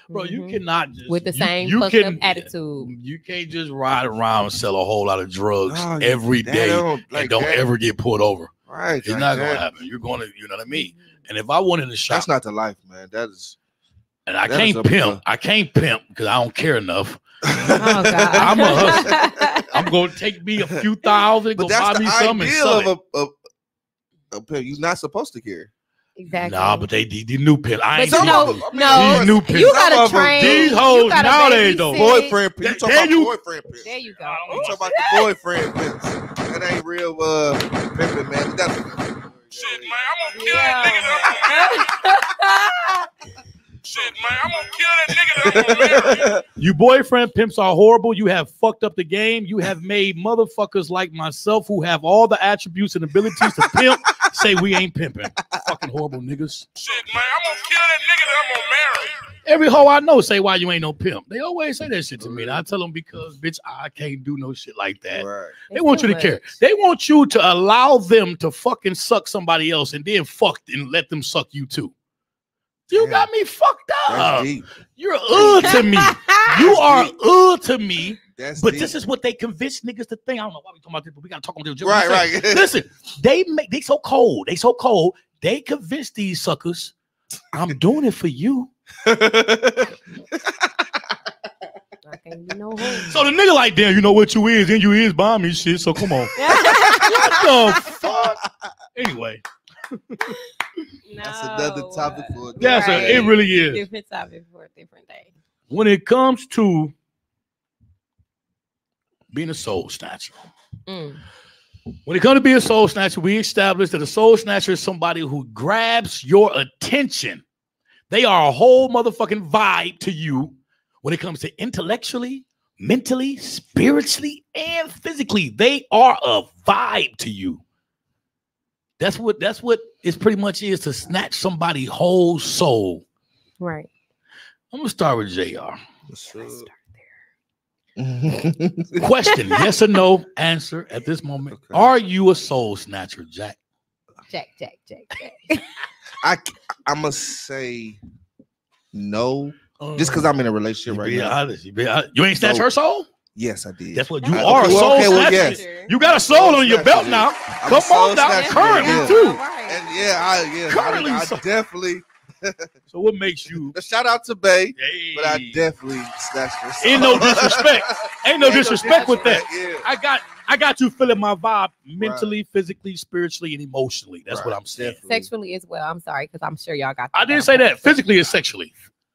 Bro, you cannot just with the same fucked up attitude. You can't just ride around and sell a whole lot of drugs every day and don't ever get pulled over. Right. It's not gonna happen. You're gonna, you know what I mean? And if I went in the shop, that's not the life, man. That is, and I can't pimp. I can't pimp because I don't care enough. Oh God. I'm a hustler. I'm gonna take me a few thousand, go buy me some and sell it. A pimp. You're not supposed to care. Exactly. Nah, but they new pimp. I ain't no. These new pimps. You gotta train. These hoes nowadays though. Boyfriend pimp. You talking about boyfriend pimp. There you go. You talking about the boyfriend pimp. That ain't real pimping, man. That's shit, man. I'm gonna kill that nigga. Shit, man. I'm gonna kill that nigga that I'm gonna marry. You boyfriend pimps are horrible. You have fucked up the game. You have made motherfuckers like myself who have all the attributes and abilities to pimp say we ain't pimping. Fucking horrible niggas. Shit, man. I'm gonna kill that nigga that I'm gonna marry. Every hoe I know say why you ain't no pimp. They always say that shit to me. And I tell them because, bitch, I can't do no shit like that. Right. They want you to care. They want you to allow them to fucking suck somebody else and then fuck and let them suck you too. You got me fucked up. You're to me. You are to me. But this is what they convince niggas to think. I don't know why we talking about this, but we gotta talk about this. Right. Listen, they so cold. They so cold. They convince these suckers. I'm doing it for you. I can't be no hoe. So the nigga like, damn, you know what you is, and you is buying me shit. So come on. What the fuck? Anyway. That's another topic for a day. It really is. Different topic for a different day. When it comes to being a soul snatcher, When it comes to be a soul snatcher, we established that a soul snatcher is somebody who grabs your attention. They are a whole motherfucking vibe to you when it comes to intellectually, mentally, spiritually, and physically. They are a vibe to you. That's what it pretty much is, to snatch somebody's whole soul. Right. I'm gonna start with JR. Question, yes or no, answer at this moment. Okay. Are you a soul snatcher, Jack? Jack. I must say no, just because I'm in a relationship right now. Honest, you ain't snatched her soul? Yes, I did. That's what you are. Soul snatcher. Yes. You got a soul on your belt now. Come on now. Currently too. And I definitely. So what makes you? Shout out to Bay, but I definitely snatched her soul. Ain't no disrespect. Ain't no disrespect with that. Yeah. I got you feeling my vibe mentally, physically, spiritually, and emotionally. That's what I'm saying. Definitely. Sexually as well. I'm sorry, because I'm sure y'all got that. I didn't say that. Physically is sexually.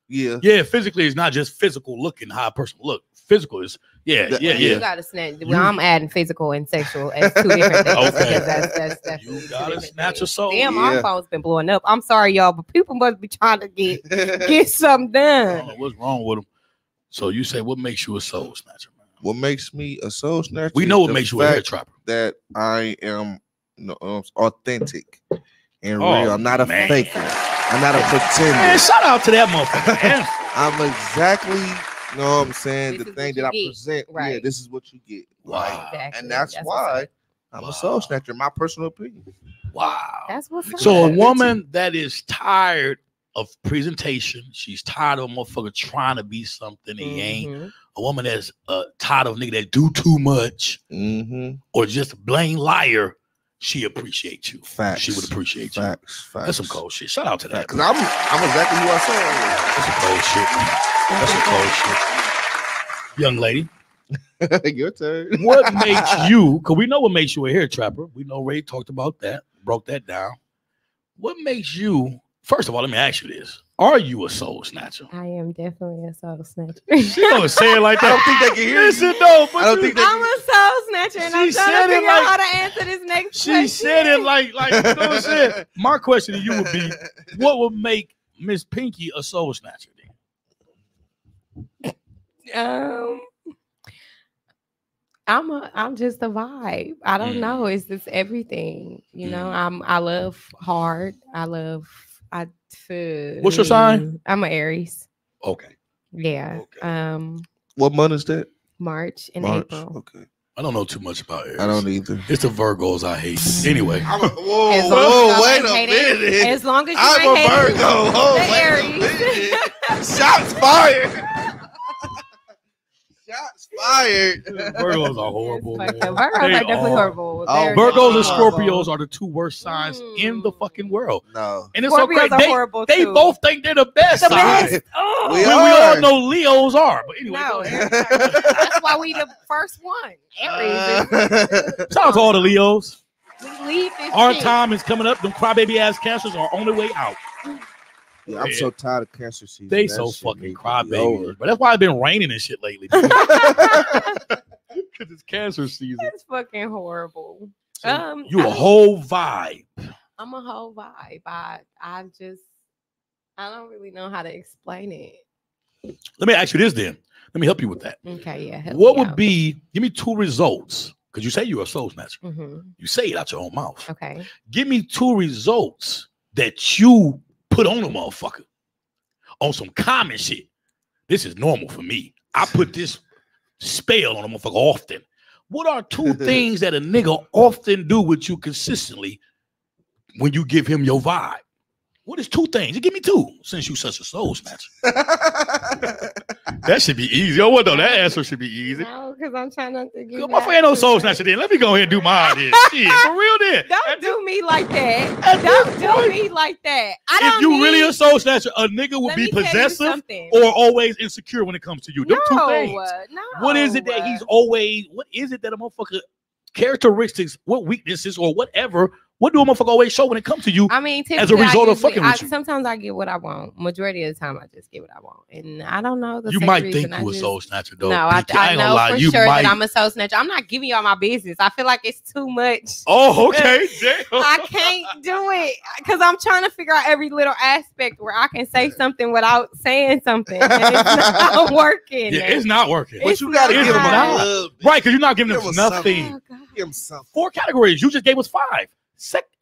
Yeah. Yeah, physically is not just physical looking, how a person look. Physical is, yeah. You got to snatch. Well, I'm adding physical and sexual as two different things. Okay. That's you got to snatch a soul. Damn, our phone's been blowing up. I'm sorry, y'all, but people must be trying to get something done. I don't know what's wrong with them. So you say, what makes you a soul snatcher, man? What makes me a soul snatcher? We know what makes you a hair trapper. That I am authentic and real. I'm not a faker. I'm not a pretender. Man, shout out to that motherfucker, man. I'm exactly, you know what I'm saying, the thing that I present. Right. Yeah, this is what you get. Wow. Exactly. And that's why I'm a soul snatcher, in my personal opinion. Wow. That's what's up. So a woman that is tired of presentation, she's tired of a motherfucker trying to be something he ain't. A woman that's tired of a nigga that do too much or just a plain liar, she appreciates you. Facts. She would appreciate you. Facts. That's some cold shit. Shout out to that. Because I'm exactly who I That's some cold shit, man. That's some cold shit. Young lady. Your turn. What makes you, because we know what makes you a hair trapper. We know Ray talked about that, broke that down. What makes you, first of all, let me ask you this. Are you a soul snatcher? I am definitely a soul snatcher. She don't say it like that. I don't think they can hear Listen, you. no, but I'm a soul snatcher, and I'm trying to figure out how to answer this next question. She said it like you know what I'm saying? My question to you would be, what would make Miss Pinky a soul snatcher then? I'm just a vibe. I don't know. It's just everything. You know, I love hard. What's your sign? I'm an Aries. Okay. Yeah. Okay. What month is that? March and April. Okay. I don't know too much about Aries. I don't either. It's the Virgos I hate. Anyway. Whoa, wait a minute. As long as you I'm a Virgo. Aries. Shots fired. Shots fired. Virgos are horrible. Virgos are definitely horrible. Virgos and Scorpios are the two worst signs in the fucking world. No. And it's Scorpios so are horrible they too. Both think they're the best. The best. Oh. We all know Leos are. But anyway, no, that's why we the first one. Aries. Shout out to all the Leos. We lead this Our shit. time is coming up. Them crybaby ass cancers are on their way out. Yeah, I'm so tired of cancer season. They so fucking crybaby. But that's why it's been raining and shit lately. Because it's cancer season. It's fucking horrible. So you a whole vibe. I'm a whole vibe. I don't really know how to explain it. Let me ask you this then. Let me help you with that. Okay, yeah. What would be, give me two results. Because you say you're a soul snatcher. You say it out your own mouth. Okay. Give me two results that you put on a motherfucker on some common shit. This is normal for me. I put this spell on a motherfucker often. What are two things that a nigga often do with you consistently when you give him your vibe? What is two things? You give me two, since you such a soul snatcher. That should be easy. Oh, well, no, that answer should be easy. No, because I'm trying not to get. My friend ain't no soul snatcher then. Let me go ahead and do mine then. Shit, for real then. Don't do me like that. Don't do me like that. If you really a soul snatcher, a nigga will be possessive or always insecure when it comes to you. Them two things. No. What is it that he's always, what is it that a motherfucker characteristics, what weaknesses or whatever What do a motherfucker always show when it comes to you? I mean, as a result of fucking with you? Sometimes I get what I want. Majority of the time, I just get what I want, and I don't know. You might think you a soul snatcher, though. No, I know for sure that I'm a soul snatcher. I'm not giving y'all my business. I feel like it's too much. Oh, okay. Damn. I can't do it because I'm trying to figure out every little aspect where I can say something without saying something. And it's not working. Yeah, it's not working. But you gotta give him a love, right? Because you're not giving him nothing. Oh, give him something. 4 categories. You just gave us 5.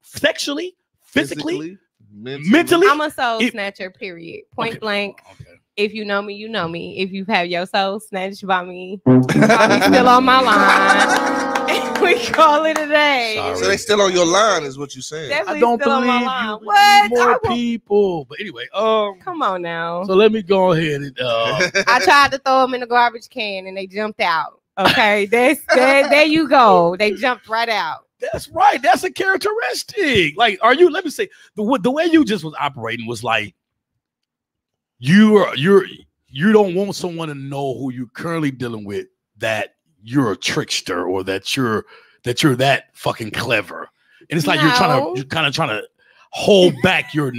Sexually, physically, mentally. I'm a soul snatcher, period. Point blank. Okay. If you know me, you know me. If you've had your soul snatched by me, you're probably still on my line. We call it a day. Sorry. So they still on your line, is what you're saying. Definitely I don't still believe on my line. you. What? More people. But anyway, come on now. So let me go ahead and I tried to throw them in the garbage can and they jumped out. Okay, there you go. They jumped right out. That's right. That's a characteristic. Like, are you? Let me say the way you just was operating was like you don't want someone to know who you're currently dealing with, that you're a trickster or that you're that fucking clever. And it's like you're kind of trying to hold back your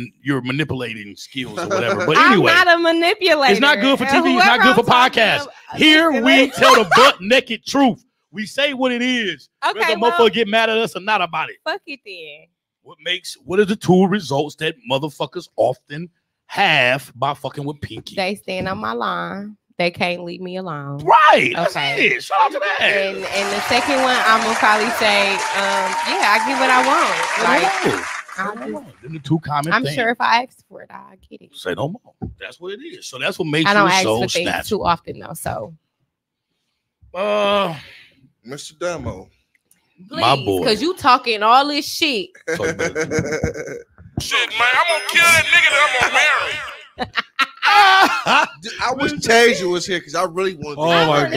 manipulating skills or whatever. But anyway, I'm not a manipulator. It's not good for TV. It's not good for podcasts. Here we tell the butt naked truth. We say what it is. Okay, whether motherfucker get mad at us or not about it. Fuck it then. What are the 2 results that motherfuckers often have by fucking with Pinky? They stand on my line. They can't leave me alone. Right. Okay. It. Shout out to that. And the second one, I'm gonna probably say, yeah, I get what I want. Like, then the 2 common I'm things. sure if I ask for it, I get it. Say no more. That's what it is. So that's what makes I don't you ask so for things snatched. too often though. So Mr. Damo. please, My boy. because you talking all this shit. So Shit, man, I'm gonna kill that nigga that I'm gonna marry. I wish Tasia was here because I really want to. Oh my God.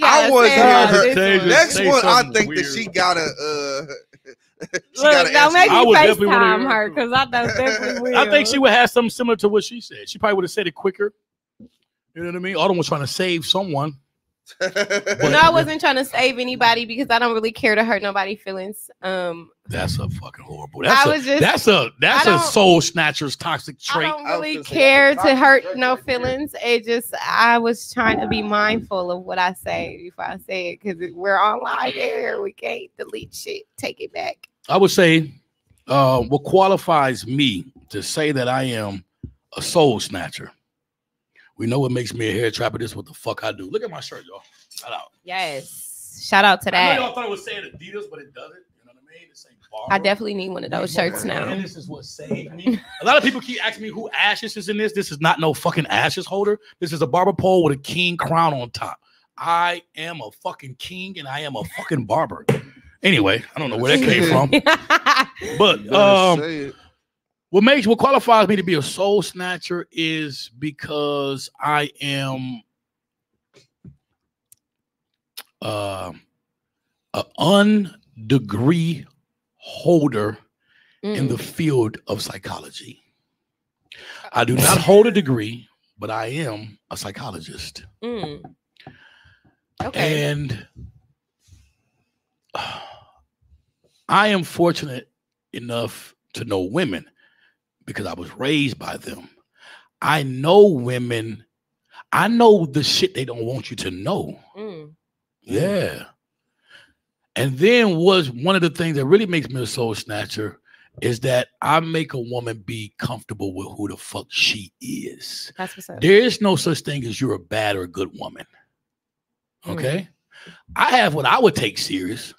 I want to hear her. Tasia Next say one, I something think weird. that she gotta. Look, now maybe I would definitely wanna FaceTime hear her because I know definitely will. I think she would have something similar to what she said. She probably would have said it quicker. You know what I mean? Autumn was trying to save someone. No, I wasn't trying to save anybody because I don't really care to hurt nobody's feelings. That's a fucking horrible. That's a soul snatcher's toxic trait. I don't really care to hurt no feelings. I was trying to be mindful of what I say before I say it because we're online here. We can't delete shit. Take it back. I would say what qualifies me to say that I am a soul snatcher. We know what makes me a hair trapper. This is what the fuck I do. Look at my shirt, y'all. Shout out. Yes. Shout out to that. I know y'all thought it was saying Adidas, but it doesn't. You know what I mean? It's saying I definitely need one of those shirts now. And this is what saved me. A lot of people keep asking me who Ashes is in this. This is not no fucking Ashes holder. This is a barber pole with a king crown on top. I am a fucking king and I am a fucking barber. Anyway, I don't know where that came from. But what qualifies me to be a soul snatcher is because I am an undegree holder in the field of psychology. I do not hold a degree, but I am a psychologist. Okay. And I am fortunate enough to know women because I was raised by them. I know women. I know the shit they don't want you to know. Yeah. And then was one of the things that really makes me a soul snatcher is that I make a woman be comfortable with who the fuck she is. That's what's up. There is no such thing as you're a bad or a good woman. Okay? I have what I would take serious.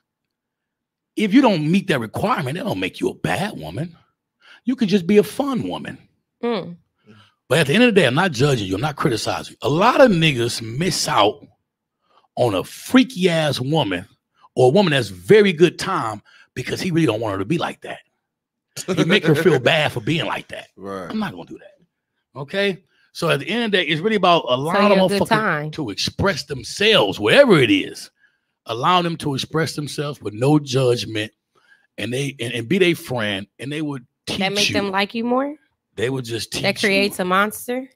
If you don't meet that requirement, it don't make you a bad woman. You can just be a fun woman. But at the end of the day, I'm not judging you. I'm not criticizing you. A lot of niggas miss out on a freaky ass woman or a woman that's very good time because he really don't want her to be like that. He make her feel bad for being like that. Right. I'm not going to do that. Okay? So at the end of the day, it's really about allowing them to express themselves, wherever it is. Allow them to express themselves with no judgment and be their friend, and they would teach that make them like you more. They would just teach that creates a monster.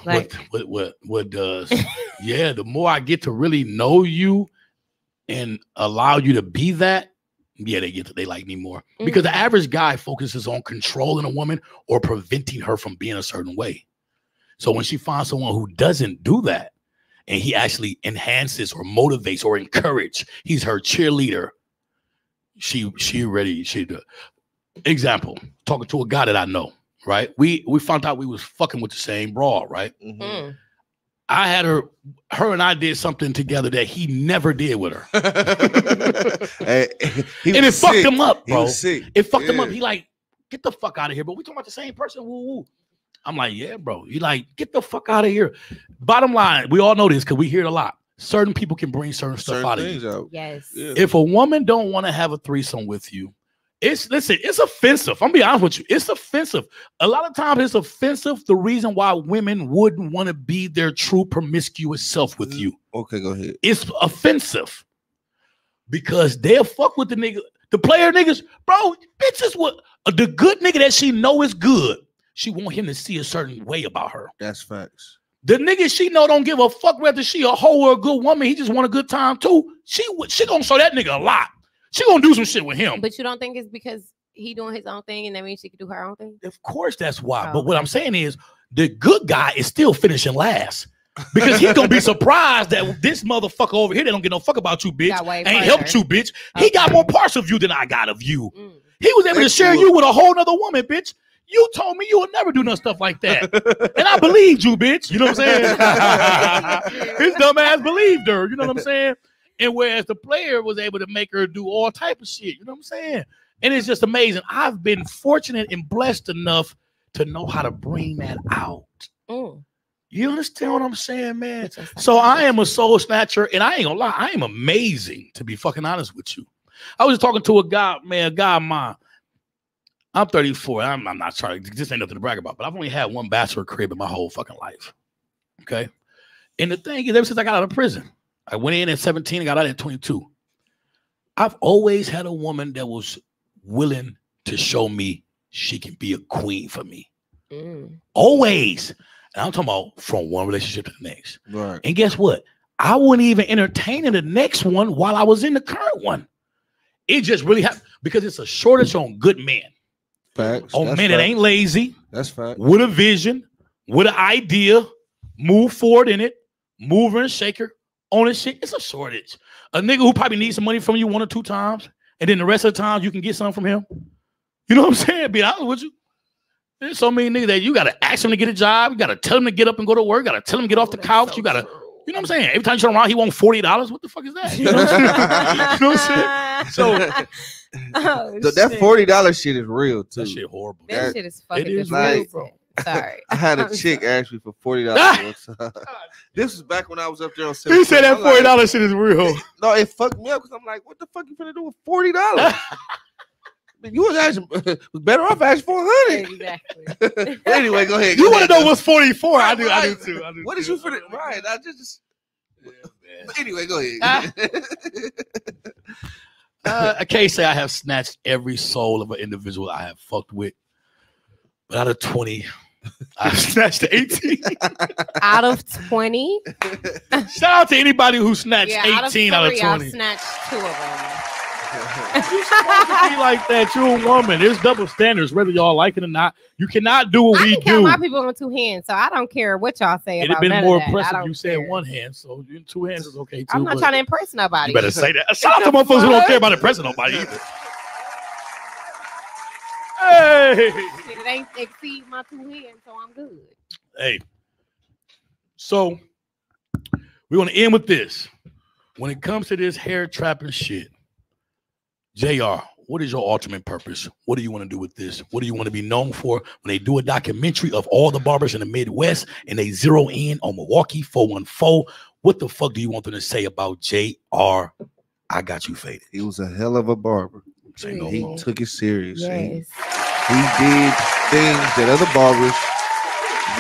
Like what does? Yeah, the more I get to really know you and allow you to be that, Yeah, they like me more because the average guy focuses on controlling a woman or preventing her from being a certain way. So when she finds someone who doesn't do that, and he actually enhances or motivates or encourages, he's her cheerleader. She ready. Example, talking to a guy that I know, right? We found out we was fucking with the same broad, right? Mm. I had her and I did something together that he never did with her. And it fucked him up, bro. It fucked him up. Yeah. He like, get the fuck out of here, bro. We talking about the same person. Woo woo. I'm like, yeah, bro. He like, get the fuck out of here. Bottom line, we all know this because we hear it a lot. Certain people can bring certain stuff out of you. Out. Yes. Yeah. If a woman don't want to have a threesome with you, it's offensive. I'm gonna be honest with you. It's offensive. A lot of times it's offensive. The reason why women wouldn't want to be their true promiscuous self with you. Okay, go ahead. It's offensive because they'll fuck with the nigga, the player niggas, bro. Bitches, what the good nigga that she know is good. She want him to see a certain way about her. That's facts. The nigga she know don't give a fuck whether she a hoe or a good woman. He just want a good time too. She gonna show that nigga a lot. She gonna do some shit with him. But you don't think it's because he doing his own thing and that means she can do her own thing? Of course that's why. Oh, but what I'm saying is the good guy is still finishing last. Because he's gonna be surprised that this motherfucker over here that don't get no fuck about you, bitch, ain't helped you, bitch. He got more parts of you than I got of you. He was able to share you with a whole nother woman, bitch. You told me you would never do no stuff like that. And I believed you, bitch. You know what I'm saying? His dumb ass believed her. You know what I'm saying? And whereas the player was able to make her do all type of shit. You know what I'm saying? And it's just amazing. I've been fortunate and blessed enough to know how to bring that out. You understand what I'm saying, man? So I am a soul snatcher, and I ain't gonna lie, I am amazing, to be fucking honest with you. I was talking to a guy of mine. I'm 34. I'm not trying. This ain't nothing to brag about, but I've only had one bachelor crib in my whole fucking life. Okay. And the thing is, ever since I got out of prison, I went in at 17 and got out at 22. I've always had a woman that was willing to show me she can be a queen for me. Always. And I'm talking about from one relationship to the next. Right. And guess what? I wouldn't even entertain the next one while I was in the current one. It just really happened because it's a shortage on good men. Facts. On men that ain't lazy. That's fact. With a vision, with an idea, move forward in it, mover and shaker, on his shit. It's a shortage. A nigga who probably needs some money from you 1 or 2 times, and then the rest of the time you can get something from him. You know what I'm saying? Be honest with you. There's so many niggas that you gotta ask him to get a job, you gotta tell him to get up and go to work, you gotta tell him to get off the couch, you gotta, you know what I'm saying? Every time you turn around, he want $40. What the fuck is that? You know what I'm saying? So that $40 shit is real too. That shit horrible. That shit is fucking is disgusting. real, bro. Sorry. I had a chick ask me for $40. This was back when I was up there on 17. He said that $40 shit is real. No, it fucked me up because I'm like, what the fuck you finna do with $40? You was better off asking for $100. Exactly. Anyway, go ahead. You want to know what's 44? I do too. What is you finna? Right. I just. Yeah, but anyway, go ahead. I can't say I have snatched every soul of an individual I have fucked with, but out of 20, I've snatched 18. Out of 20? Shout out to anybody who snatched 18 out of 20. I've snatched 2 of them. You're supposed to be like that. You're a woman. There's double standards, whether y'all like it or not. You cannot do what we do. Count my people on 2 hands, so I don't care what y'all say. It'd have been more impressive if you said 1 hand, so 2 hands is okay too. I'm not trying to impress nobody. You better say that. Shout out to motherfuckers who don't care about impressing nobody either. Hey, it ain't exceed my 2 hands, so I'm good. Hey, so we're gonna end with this. When it comes to this hair trapping shit, JR, what is your ultimate purpose? What do you want to do with this? What do you want to be known for when they do a documentary of all the barbers in the Midwest and they zero in on Milwaukee 414? What the fuck do you want them to say about JR? I got you faded. He was a hell of a barber. He took it serious. Yes. He did things that other barbers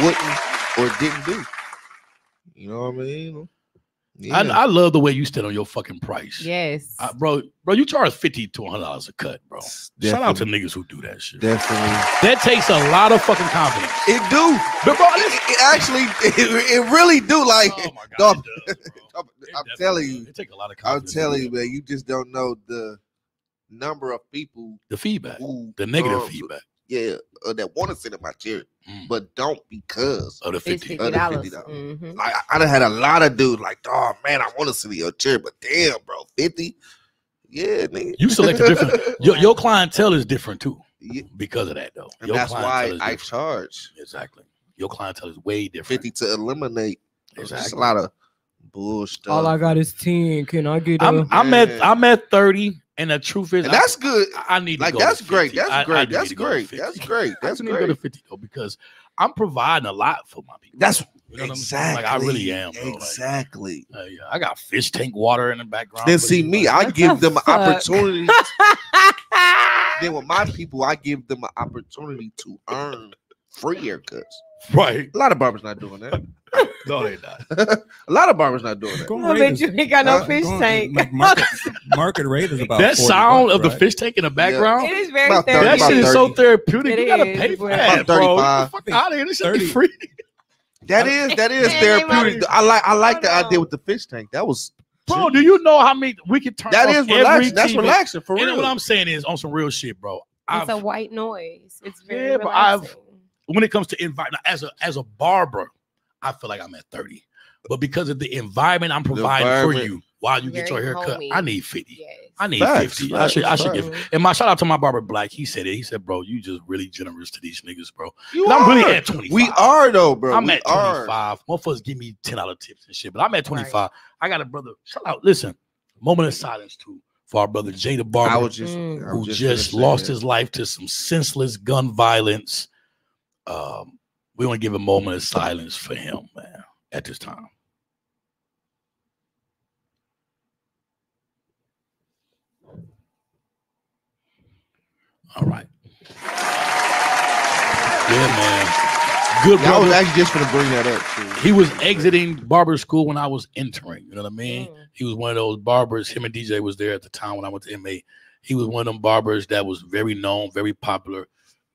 wouldn't or didn't do. You know what I mean? Yeah. I love the way you stand on your fucking price. Yes. Bro, you charge $50 to $100 a cut, bro. Definitely. Shout out to niggas who do that shit. Definitely. That takes a lot of fucking confidence. It do. But bro, it actually, it really do. Like, oh my God, I'm telling you. It takes a lot of confidence. I'm telling you, man, you just don't know the number of people, the feedback, who, the negative feedback. Yeah, that want to sit in my chair, but don't because of the $50. $50. Like I done had a lot of dudes like, oh man, I want to sit in your chair, but damn, bro, 50. Yeah, nigga. You select a different. Your clientele is different too, because of that though. And that's why I charge. Exactly. Your clientele is way different. 50 to eliminate. Exactly. Just a lot of bullshit. All I got is 10. Can I get? I'm at 30, and the truth is, and that's good. I need to like go that's to 50. great. That's great. That's great. That's great. That's I great. need to go to 50 though because I'm providing a lot for my people. That's you know exactly. Like I really am. Bro. Exactly. Like, yeah, I got fish tank water in the background. Then see me, I give them an opportunity. Then with my people, I give them an opportunity to earn free haircuts. Right. A lot of barbers not doing that. No, they not. A lot of barbers not doing that. I bet you ain't got no fish tank. Market rate is about that sound of the fish tank in the background. It is very About 30, therapeutic. That shit is so therapeutic. It You gotta is, pay for bro. that, About bro. 35. Fuck out of here. This shit be free. That is therapeutic. I like the idea with the fish tank. That was, bro. Do you know how many we can turn? that off is relaxing. TV? That's relaxing for And real. what I'm saying is on some real shit, bro. It's a white noise. It's very Yeah, but relaxing. when it comes to environment, as a barber, I feel like I'm at 30. But because of the environment I'm providing for you while you get your Very haircut, homey. I need 50. Yes. I need Facts, 50. facts, I should give. facts. And my shout out to my barber Black. He said it. He said, bro, you just really generous to these niggas, bro. I'm really at 25. We are though, bro. I'm at 25. Motherfuckers give me $10 tips and shit, but I'm at 25. Right. I got a brother. Shout out. Listen, moment of silence too for our brother Jay the Barber, who just lost his life to some senseless gun violence. We want to give a moment of silence for him, man, at this time. All right. Yeah, man. Good brother. I was actually just gonna bring that up too. He was exiting barber school when I was entering. You know what I mean? He was one of those barbers. Him and DJ was there at the time when I went to MA. He was one of them barbers that was very known, very popular,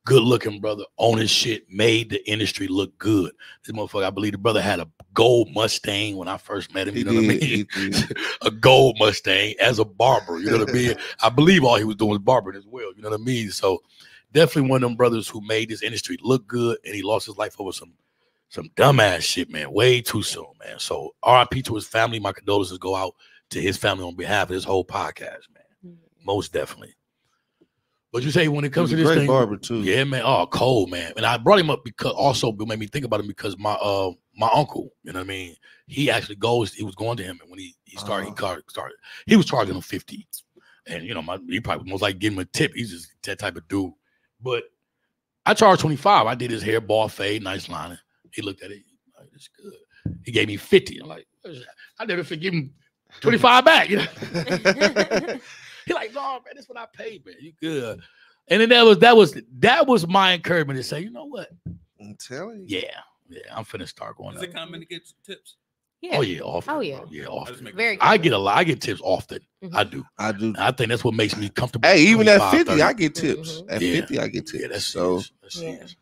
good looking brother. On his shit, made the industry look good. This motherfucker, I believe the brother had a gold Mustang when I first met him. You know what I mean? A gold Mustang as a barber. You know what I mean? I believe all he was doing was barbering as well. You know what I mean? So definitely one of them brothers who made this industry look good, and he lost his life over some dumbass shit, man. Way too soon, man. So RIP to his family. My condolences go out to his family on behalf of this whole podcast, man. Most definitely. But you say when it comes to this great thing, barber too. Yeah, man. Oh, cold, man. And I brought him up because also it made me think about him because my uncle, you know what I mean? He actually he was going to him, and when he started, he was charging him 50. And you know, he probably was like giving him a tip. He's just that type of dude. But I charged 25. I did his hair, ball fade, nice lining. He looked at it, like, it's good. He gave me 50. I'm like, I never forgive him 25 back. You know? He like, no, man, that's what I paid, man. You good. And then that was my encouragement to say, you know what? I'm telling you. Yeah, I'm finna start going. Is it common to get tips? Yeah. Oh yeah, often. Oh yeah. Yeah, often. Very. I get a lot. I get tips often. Mm-hmm. I do. And I think that's what makes me comfortable. Hey, even at 50, 30. I get tips. Mm-hmm. At 50, I get tips. Yeah, that's so. serious.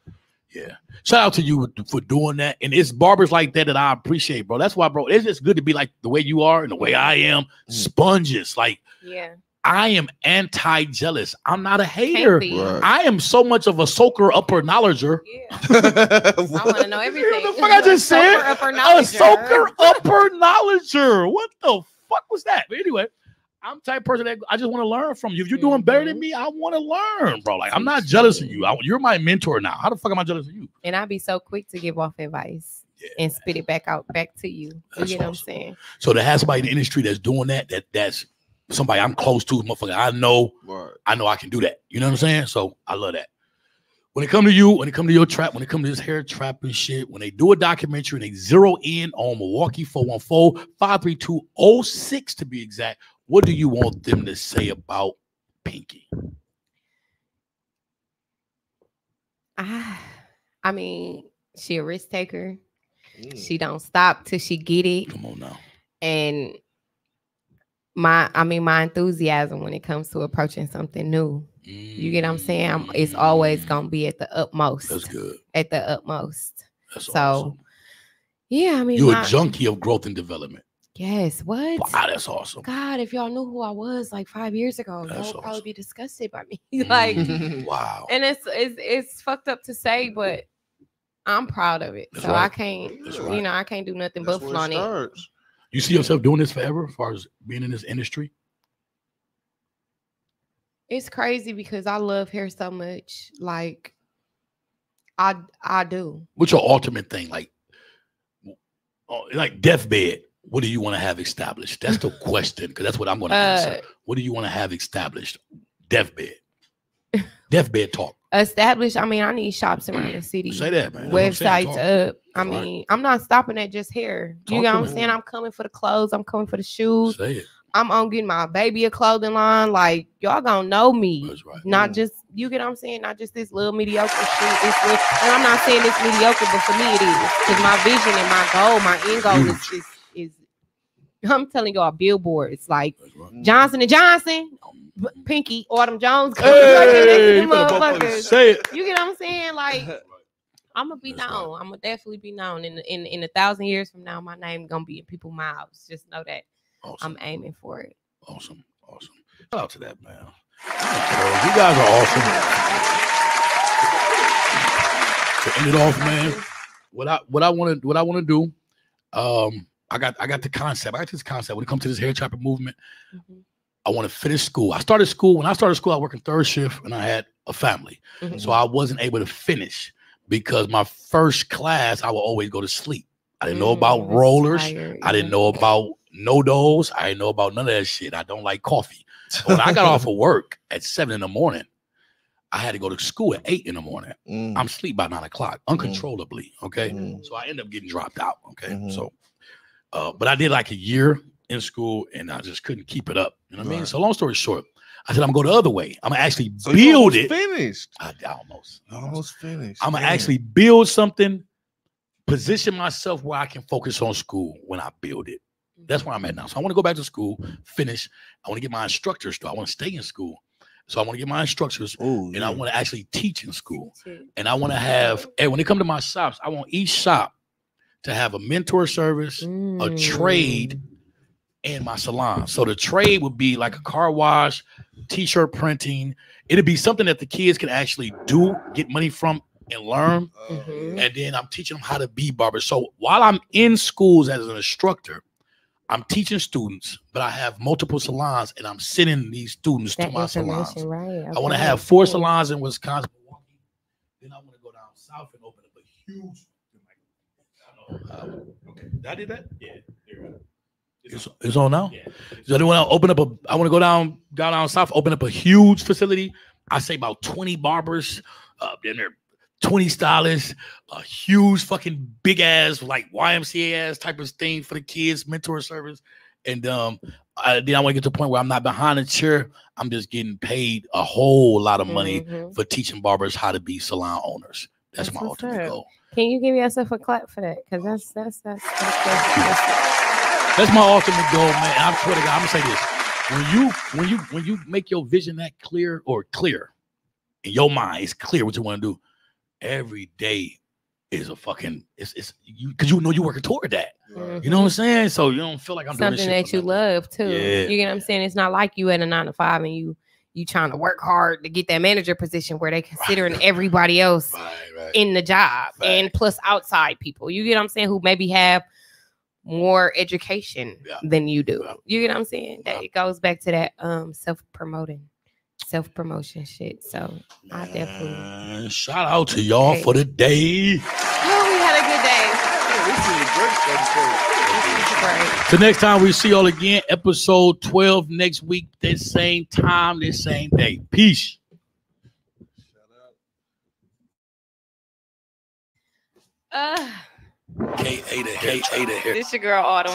Yeah. Shout out to you for doing that. And it's barbers like that I appreciate, bro. That's why, bro, it's just good to be like the way you are and the way I am. Sponges. Like, yeah. I am anti-jealous. I'm not a hater. Right. I am so much of a soaker upper knowledger. Yeah. I want to know everything. What the fuck I just said? Soaker upper A knowledger. soaker upper knowledger. What the fuck was that? But anyway, I'm the type of person that I just want to learn from you. If you're doing better than me, I want to learn, bro. Like, I'm not jealous of you. You're my mentor now. How the fuck am I jealous of you? And I'd be so quick to give off advice and spit it back to you. You get what I'm saying? So to have somebody in the industry that's doing that's somebody I'm close to, motherfucker. I know I can do that. You know what I'm saying? So I love that. When it come to you, when it come to your trap, when it come to this hair trap and shit, when they do a documentary and they zero in on Milwaukee 414-532-06 to be exact, what do you want them to say about Pinky? I mean, she a risk taker. She don't stop till she get it. Come on now. And my enthusiasm when it comes to approaching something new. You get what I'm saying? It's always gonna be at the utmost. That's good. At the utmost. That's so awesome. Yeah, I mean, you're a junkie of growth and development. Yes. What? Wow, that's awesome. God, if y'all knew who I was like 5 years ago, y'all would awesome. probably be disgusted by me. Like, wow. And it's fucked up to say, but I'm proud of it. That's so right. I can't, right. you know, I can't do nothing That's but flaunt it. You see yourself doing this forever, as far as being in this industry? It's crazy because I love hair so much. Like, I do. What's your ultimate thing? Like deathbed. What do you want to have established? That's the question, because that's what I'm going to answer. What do you want to have established? Deathbed. Deathbed talk. Established. I mean, I need shops around the city. Say that, man. Websites up. I mean, I'm not stopping at just hair. You know what I'm saying? I'm coming for the clothes. I'm coming for the shoes. Say it. I'm on getting my baby a clothing line. Like, y'all gonna know me. That's right. Not just, you get what I'm saying? Not just this little mediocre shit. And I'm not saying it's mediocre, but for me it is. Because my vision and my goal, my end goal is I'm telling y'all, billboards like Johnson & Johnson, Pinky, Autumn Jones. Hey, say it. You get what I'm saying? Like, I'm gonna be known. I'm gonna definitely be known. In 1,000 years from now, my name gonna be in people's mouths. Just know that. Awesome. I'm aiming for it. Awesome. Shout out to that, man. You guys are awesome. To end it off, man. What I want to do. I got the concept. I got this concept when it comes to this hair chopper movement. I want to finish school. When I started school, I worked in third shift and I had a family. So I wasn't able to finish because my first class, I would always go to sleep. I didn't know about rollers. I didn't know about no-dos. I didn't know about none of that shit. I don't like coffee. When I got off of work at 7 in the morning, I had to go to school at 8 in the morning. I'm asleep by 9 o'clock, uncontrollably. Okay. So I ended up getting dropped out. Okay. So, but I did like a year in school and I just couldn't keep it up. You know what I mean? So long story short, I said, I'm going to go the other way. I'm going to actually build it. Finished. I Almost finished. I'm going to actually build something, position myself where I can focus on school when I build it. That's where I'm at now. So I want to go back to school, finish. I want to get my instructors. I want to stay in school. So I want to get my instructors and I want to actually teach in school. And I want to have, and when they come to my shops, I want each shop to have a mentor service, a trade, and my salon. So the trade would be like a car wash, t-shirt printing. It'd be something that the kids can actually do, get money from, and learn. And then I'm teaching them how to be barbers. So while I'm in schools as an instructor, I'm teaching students, but I have multiple salons and I'm sending these students to my salons. Right. Okay. I want to have 4 salons in Wisconsin, Milwaukee. Then I want to go down south and open up a huge. Okay, I did that. Yeah, it's on now. Yeah. So then when I open up I want to go down south, open up a huge facility. I say about 20 barbers. Then there 20 stylists, a huge fucking big ass like YMCA ass type of thing for the kids, mentor service. And then I want to get to the point where I'm not behind a chair. I'm just getting paid a whole lot of money for teaching barbers how to be salon owners. That's my ultimate goal. Can you give yourself a clap for that? Because that's my ultimate goal, man. I swear to God, I'm gonna say this. When you make your vision that clear in your mind, it's clear what you want to do. Every day is a fucking it's you because you know you're working toward that. You know what I'm saying? So you don't feel like I'm something doing this that you love too. Yeah. You get what I'm saying? It's not like you at a 9 to 5 and you trying to work hard to get that manager position where they considering everybody else in the job and plus outside people. You get what I'm saying? Who maybe have more education than you do. You get what I'm saying? That it goes back to that self-promotion shit. So I definitely shout out to y'all for the day. Oh, we had a good day. So next time we see y'all again, episode 12 next week, this same time, this same day. Peace. This your girl Autumn,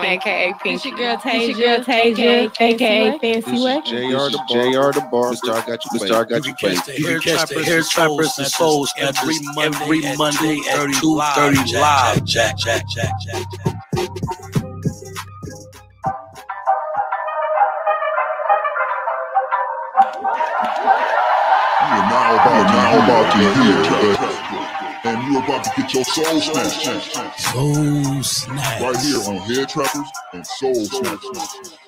aka Pink. This your girl Tasia, aka Fancy Wax. JR the bar. Mr. I got you played. You can catch the Hair Trappers and Soul Snatchers every Monday at 2:30 live. Jack. You are now about to hear and you're about to get your soul snatched. Soul snatched. Right here on Head Trappers and Soul Snatchers.